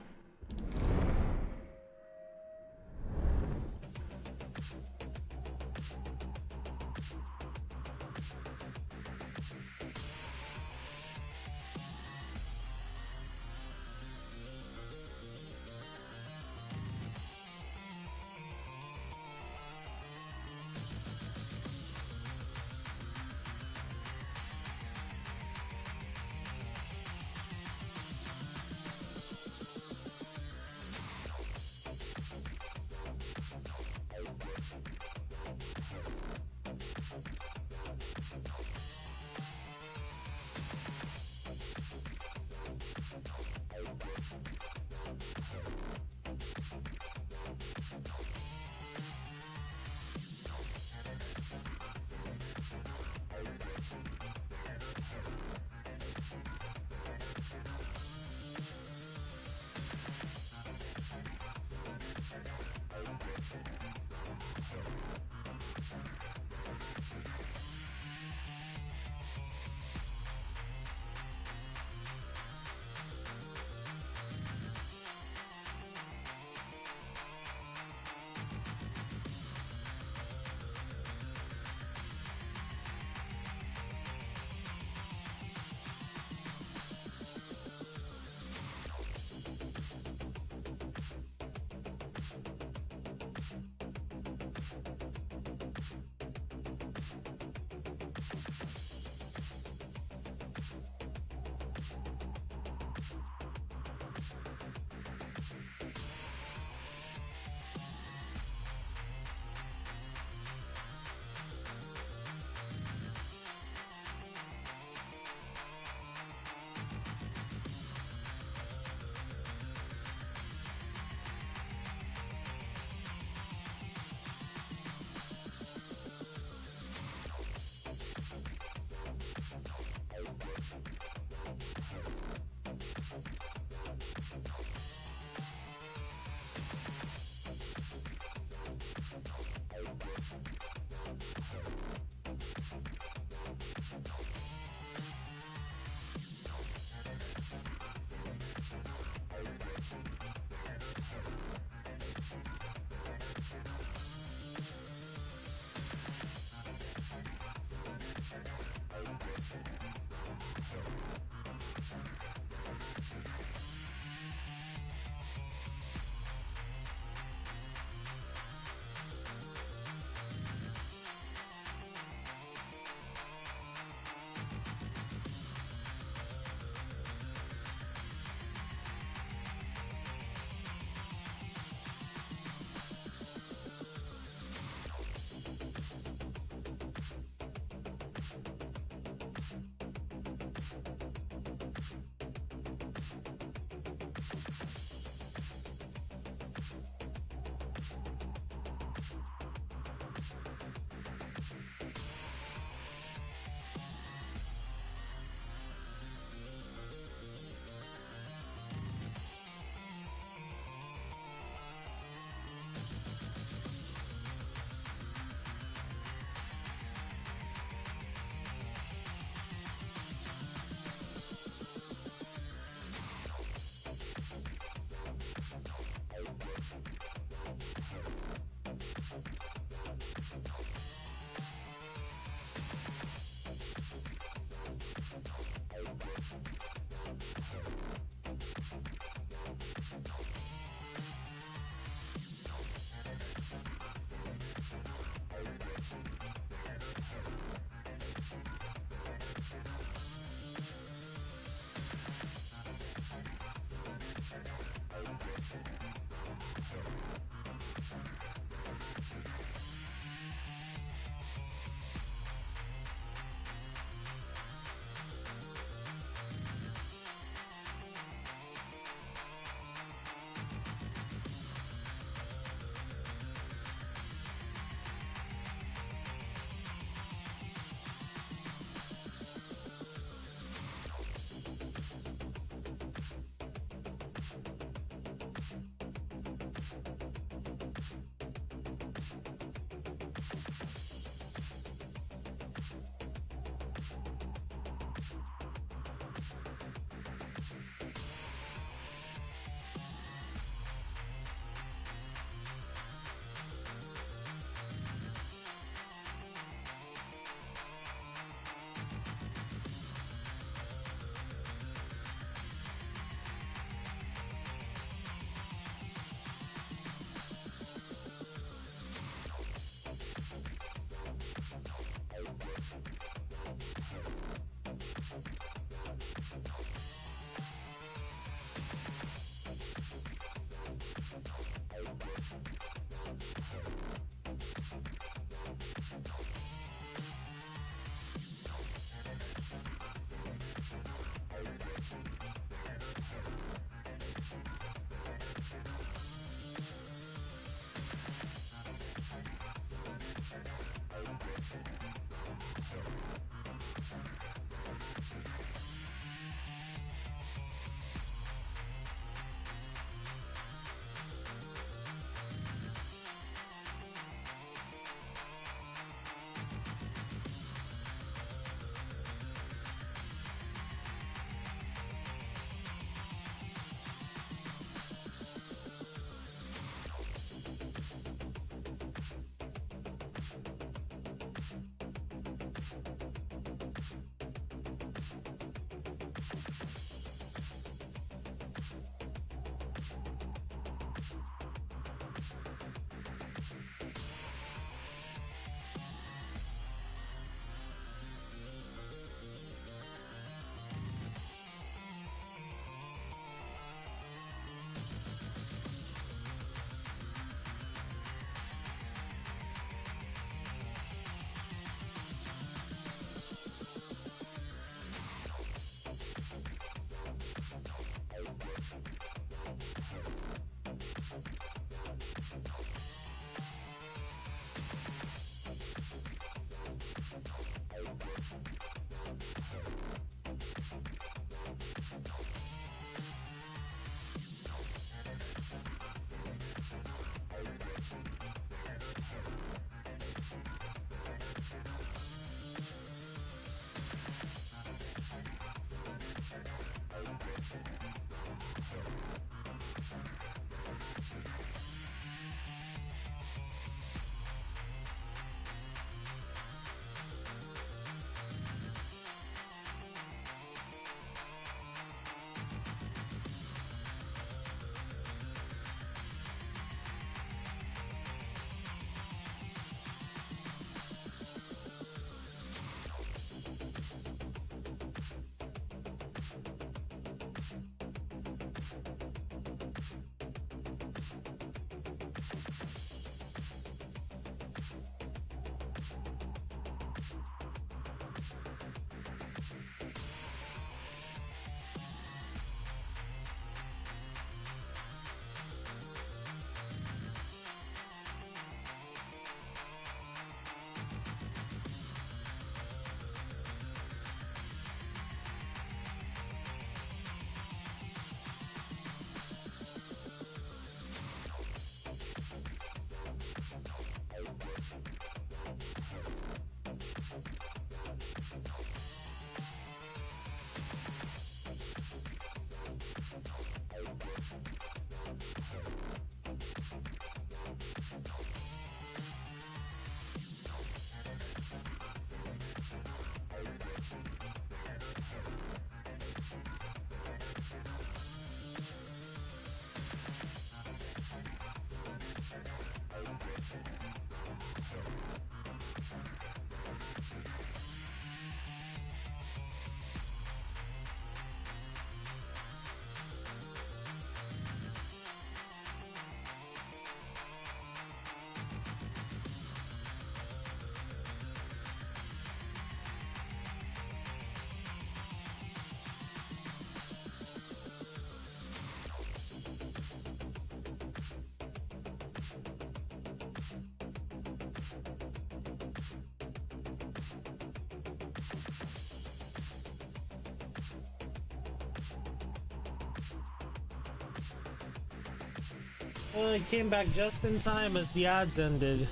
I came back just in time as the ads ended.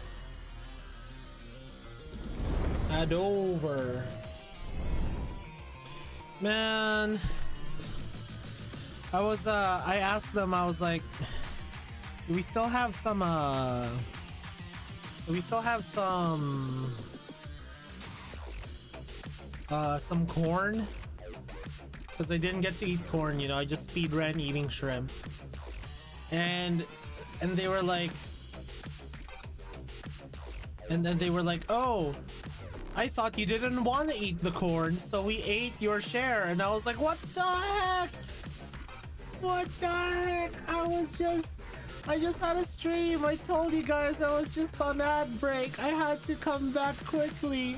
Ad over. Man. I asked them, I was like, do we still have some corn? Because I didn't get to eat corn, you know, I just speedran eating shrimp. And they were like, and then they were like, oh, I thought you didn't want to eat the corn, so we ate your share. And I was like, what the heck? What the heck? I just had a stream. I told you guys I was just on ad break. I had to come back quickly.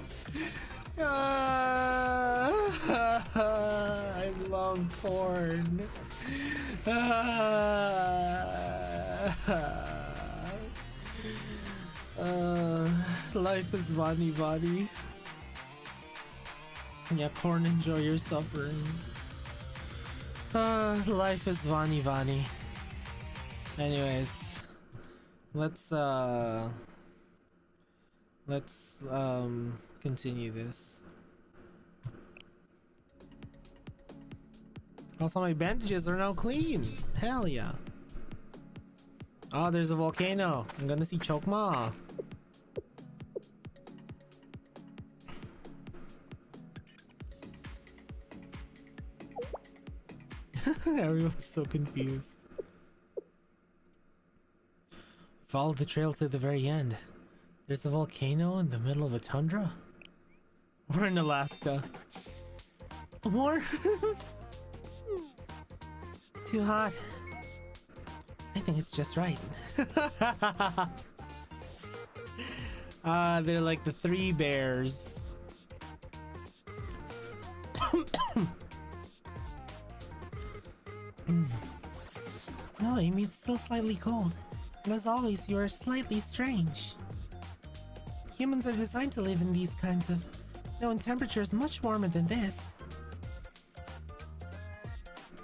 I love corn. Life is Vani Vani. Yeah, corn, enjoy your suffering. Life is Vani Vani. Anyways, let's continue this. Also, my bandages are now clean. Hell yeah. Oh, there's a volcano. I'm gonna see Chokma. Everyone's so confused. Follow the trail to the very end. There's a volcano in the middle of a tundra? We're in Alaska. More? Too hot. I think it's just right. They're like the three bears. No, Amy, it's still slightly cold. And as always, you are slightly strange. Humans are designed to live in these kinds of... No, and temperature is much warmer than this.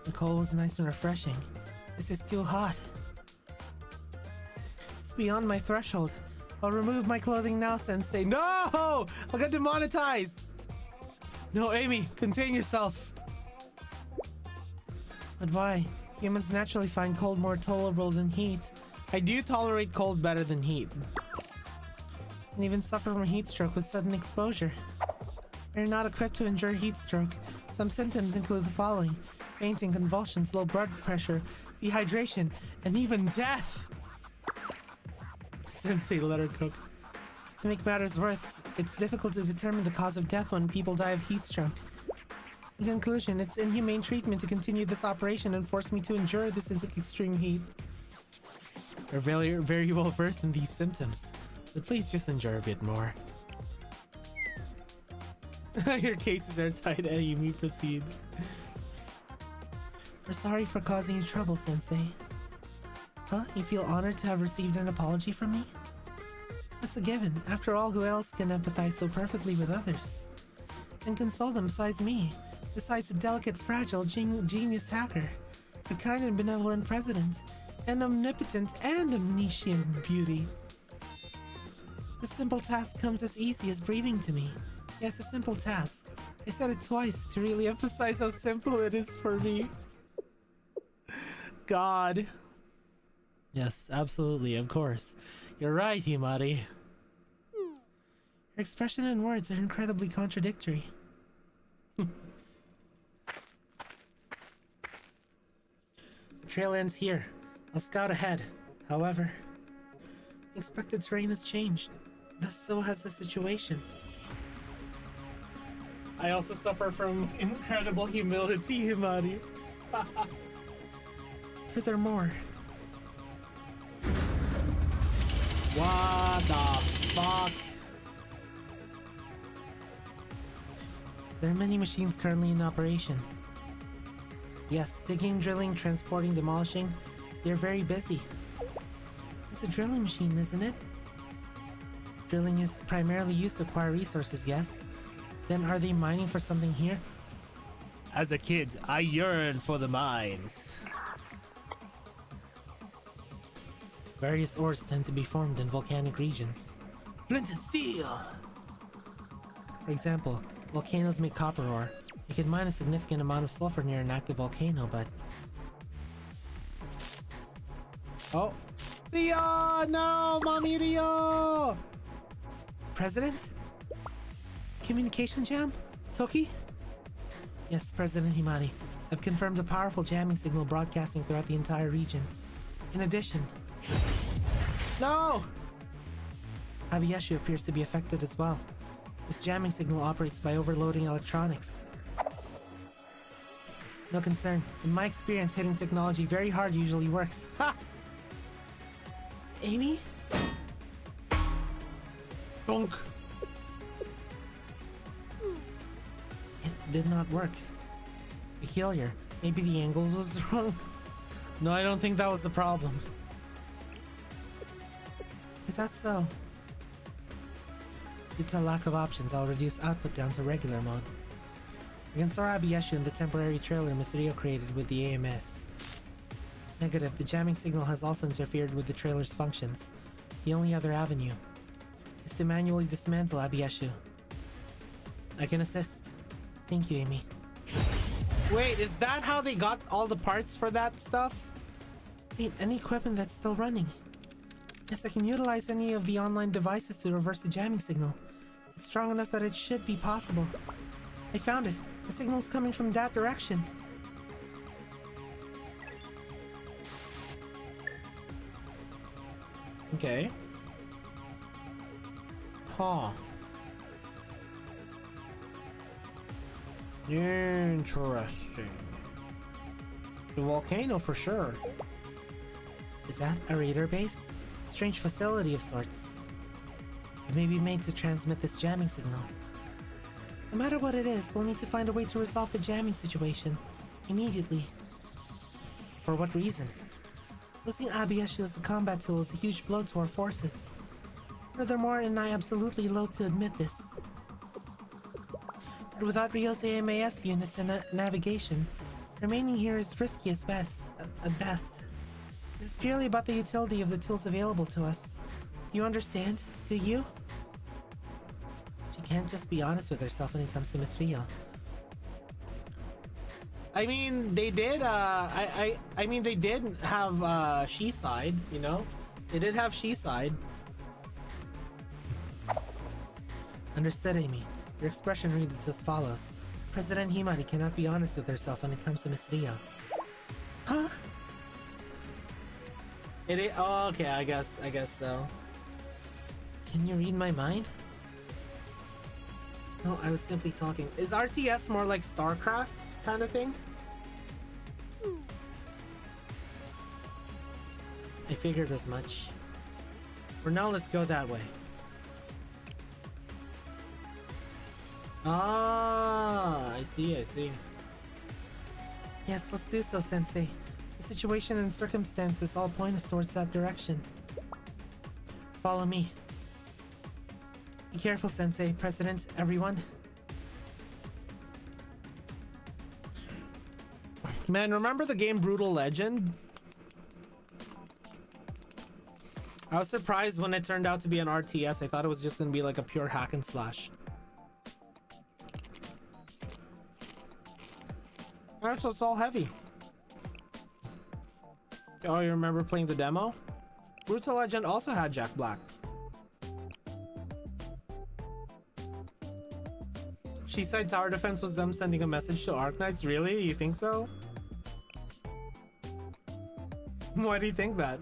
The cold was nice and refreshing. This is too hot. It's beyond my threshold. I'll remove my clothing now, Sensei. No! I'll get demonetized! No, Amy, contain yourself. But why? Humans naturally find cold more tolerable than heat. I do tolerate cold better than heat. And even suffer from heat stroke with sudden exposure. You're not equipped to endure heat stroke. Some symptoms include the following: fainting, convulsions, low blood pressure, dehydration, and even death! Sensei, let her cook. To make matters worse, it's difficult to determine the cause of death when people die of heat stroke. In conclusion, it's inhumane treatment to continue this operation and force me to endure this extreme heat. You're very well versed in these symptoms, but please just endure a bit more. Your cases are tight, Amy. Proceed. We're sorry for causing you trouble, Sensei. Huh? You feel honored to have received an apology from me? That's a given. After all, who else can empathize so perfectly with others? And console them besides me? Besides a delicate, fragile, genius hacker, a kind and benevolent president, an omnipotent and omniscient beauty. This simple task comes as easy as breathing to me. Yes, a simple task. I said it twice to really emphasize how simple it is for me. God. Yes, absolutely, of course. You're right, Himari. Your expression and words are incredibly contradictory. The trail ends here. I'll scout ahead. However, the expected terrain has changed. Thus, so has the situation. I also suffer from incredible humility, Himari. Furthermore... What the fuck? There are many machines currently in operation. Yes, digging, drilling, transporting, demolishing. They're very busy. It's a drilling machine, isn't it? Drilling is primarily used to acquire resources, yes. Then are they mining for something here? As a kid, I yearned for the mines. Various ores tend to be formed in volcanic regions. Flint and steel! For example, volcanoes make copper ore. You can mine a significant amount of sulfur near an active volcano, but... Oh! Rio! No! Mommy Rio! President? Communication jam? Toki? Yes, President Himari. I've confirmed a powerful jamming signal broadcasting throughout the entire region. In addition... No! Abiyeshu appears to be affected as well. This jamming signal operates by overloading electronics. No concern. In my experience, hitting technology very hard usually works. Ha! Amy? Bonk. It did not work. Peculiar. Maybe the angle was wrong. No, I don't think that was the problem. Is that so? Due to lack of options, I'll reduce output down to regular mode. I can store Abiyeshu in the temporary trailer Mysterio created with the AMS. Negative, the jamming signal has also interfered with the trailer's functions. The only other avenue is to manually dismantle Abiyeshu. I can assist. Thank you, Amy. Wait, is that how they got all the parts for that stuff? Wait, any equipment that's still running. Yes, I can utilize any of the online devices to reverse the jamming signal. It's strong enough that it should be possible. I found it. The signal's coming from that direction. Okay. Huh. Interesting. The volcano for sure. Is that a radar base? Strange facility of sorts. It may be made to transmit this jamming signal. No matter what it is, we'll need to find a way to resolve the jamming situation. Immediately. For what reason? Losing Abiyeshu as a combat tool is a huge blow to our forces. Furthermore, and I absolutely loathe to admit this, but without Ryo's AMAS units and navigation, remaining here is risky at best. This is purely about the utility of the tools available to us. Do you understand? Do you? She can't just be honest with herself when it comes to Miss Ryo. I mean, they did, I mean, they did have, she side, you know? They did have she side. Understood, Amy. Your expression reads as follows. President Himari cannot be honest with herself when it comes to Miss Ryo. Huh? It is, oh, okay, I guess so. Can you read my mind? No, I was simply talking. Is RTS more like StarCraft kind of thing? I figured as much. For now, let's go that way. Ah, I see. Yes, let's do so, Sensei. The situation and circumstances all point us towards that direction. Follow me. Be careful, Sensei, President, everyone. Man, remember the game Brutal Legend? I was surprised when it turned out to be an RTS. I thought it was just gonna be like a pure hack and slash. Alright, so it's all heavy. Oh, you remember playing the demo? Brutal Legend also had Jack Black. She said tower defense was them sending a message to Arknights? Really? You think so? Why do you think that?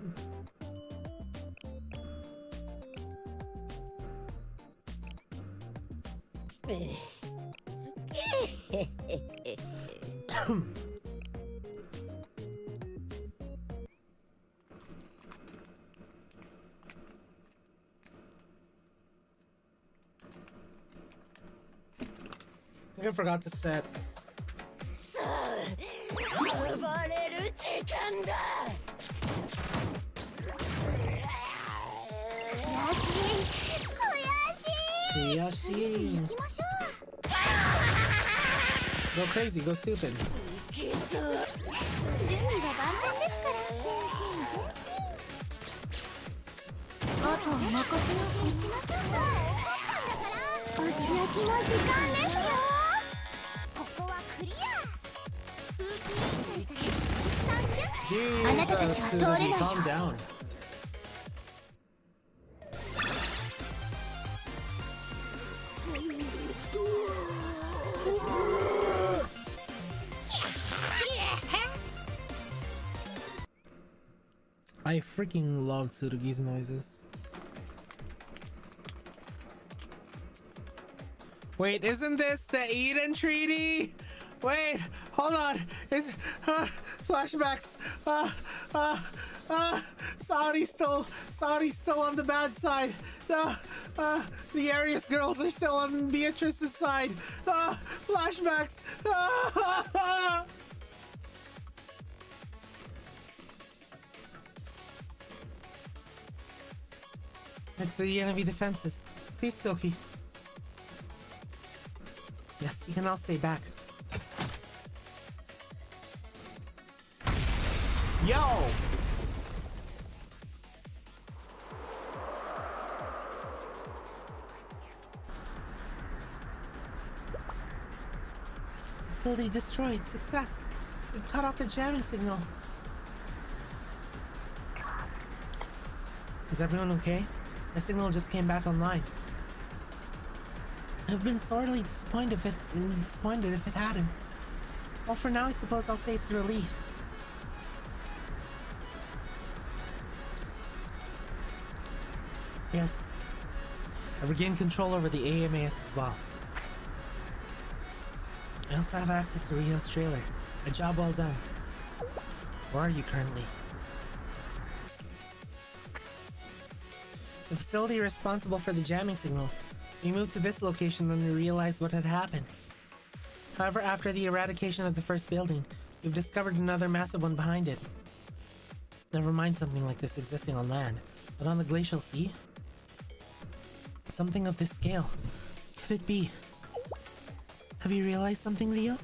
I forgot to set. Go crazy, go stupid. あとは任せよう。行きましょう。もう怒ったんだから。お仕置きの時間ですよ。ここはクリア。風紀委員会からサンキュー。あなたたちは通れないよ。 Calm down. I freaking love Tsurugi's noises. Wait, isn't this the Eden Treaty? Wait, hold on. Is flashbacks? Saudi's still on the bad side. The Arius girls are still on Beatrice's side. Flashbacks. It's the enemy defenses. Please, Silky. Yes, you can all stay back. Yo! Facility destroyed. Success. We've cut off the jamming signal. Is everyone okay? The signal just came back online. I've been sorely disappointed if it hadn't. Well, for now, I suppose I'll say it's a relief. Yes. I've regained control over the AMAS as well. I also have access to Rio's trailer. A job well done. Where are you currently? The facility responsible for the jamming signal. We moved to this location when we realized what had happened. However, after the eradication of the first building, we've discovered another massive one behind it. Never mind something like this existing on land, but on the glacial sea? Something of this scale. Could it be? Have you realized something, Rio?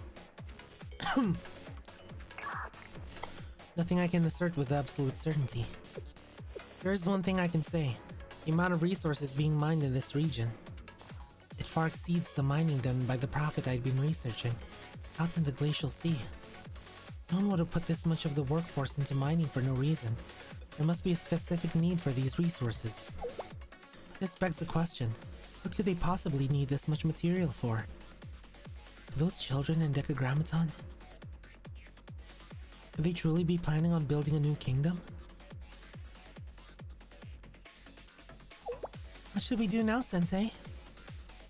Nothing I can assert with absolute certainty. There is one thing I can say. The amount of resources being mined in this region. It far exceeds the mining done by the prophet I'd been researching, out in the glacial sea. No one would have put this much of the workforce into mining for no reason. There must be a specific need for these resources. This begs the question, what could they possibly need this much material for? Are those children in DECAGRAMMATON? Could they truly be planning on building a new kingdom? What should we do now, Sensei?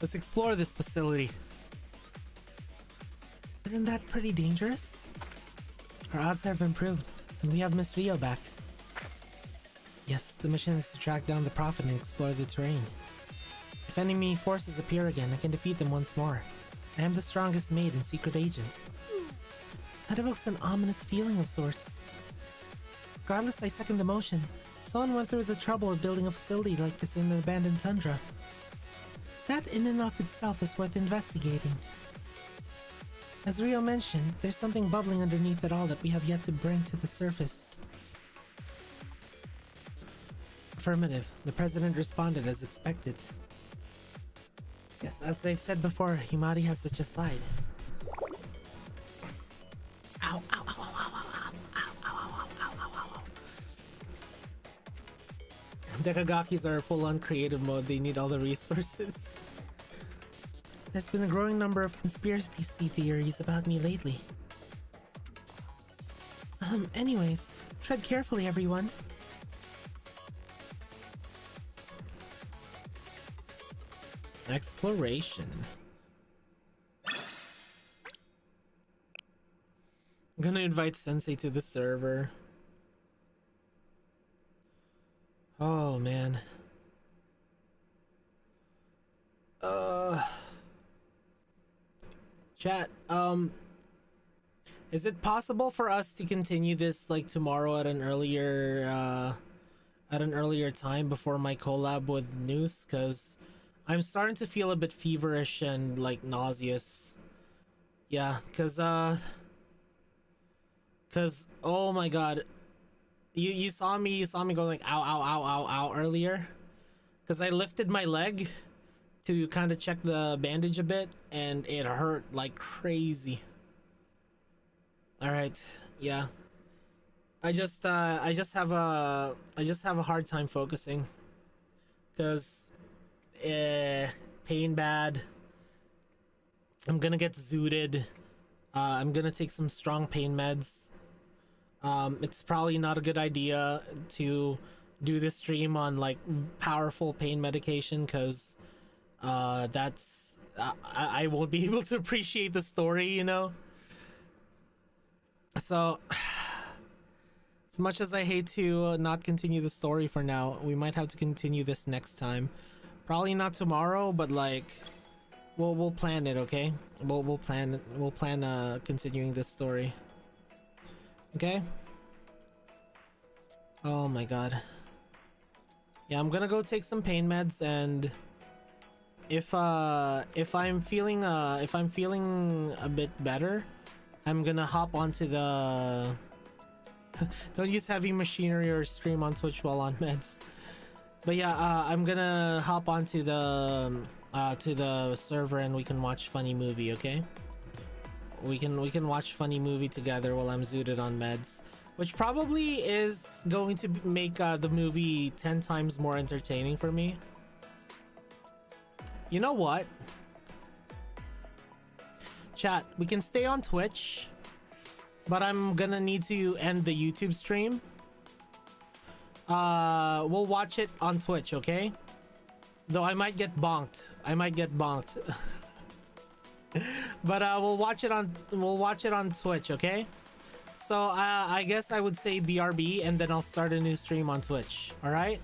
Let's explore this facility. Isn't that pretty dangerous? Our odds have improved, and we have Miss Rio back. Yes, the mission is to track down the prophet and explore the terrain. If enemy forces appear again, I can defeat them once more. I am the strongest maid and secret agent. That evokes an ominous feeling of sorts. Regardless, I second the motion. Someone went through the trouble of building a facility like this in an abandoned tundra. That in and of itself is worth investigating. As Rio mentioned, there's something bubbling underneath it all that we have yet to bring to the surface. Affirmative. The president responded as expected. Yes, as they've said before, Himari has such a side. Ow, ow, ow, ow, ow, ow, ow, ow, ow, ow, ow, ow, ow. Dekagakis are full-on creative mode. They need all the resources. There's been a growing number of conspiracy theories about me lately. Anyways, tread carefully, everyone. Exploration. I'm gonna invite Sensei to the server. Oh man. Chat, is it possible for us to continue this like tomorrow at an earlier time before my collab with Noose? Cause I'm starting to feel a bit feverish and like nauseous. Yeah, cause oh my god. You saw me go like ow ow ow ow ow earlier. because I lifted my leg to kind of check the bandage a bit, and it hurt like crazy. All right, yeah. I just have a hard time focusing, cause pain bad. I'm gonna get zooted. I'm gonna take some strong pain meds. It's probably not a good idea to do this stream on like powerful pain medication, cause that's I won't be able to appreciate the story, you know. So as much as I hate to not continue the story for now, we might have to continue this next time. Probably not tomorrow, but like we'll plan it, okay? We'll plan continuing this story. Okay? Oh my god. Yeah, I'm gonna go take some pain meds, and if I'm feeling a bit better, I'm gonna hop onto the don't use heavy machinery or stream on Twitch while on meds. But yeah, I'm gonna hop onto the to the server, and we can watch funny movie, okay? We can watch funny movie together while I'm zooted on meds, which probably is going to make the movie 10 times more entertaining for me. You know what? Chat, we can stay on Twitch, but I'm gonna need to end the YouTube stream. We'll watch it on Twitch, okay? Though I might get bonked. But we'll watch it on Twitch, okay? So I guess I would say BRB, and then I'll start a new stream on Twitch. All right?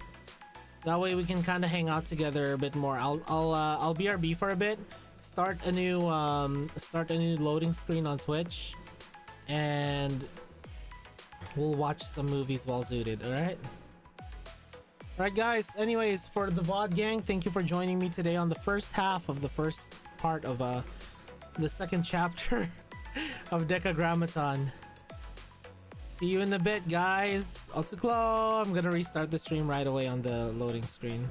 That way we can kind of hang out together a bit more. I'll BRB for a bit. Start a new loading screen on Twitch, and we'll watch some movies while zooted. All right? Alright guys, anyways, for the VOD gang, thank you for joining me today on the first half of the first part of the second chapter of DECAGRAMMATON. See you in a bit, guys. Otsuclo! I'm gonna restart the stream right away on the loading screen.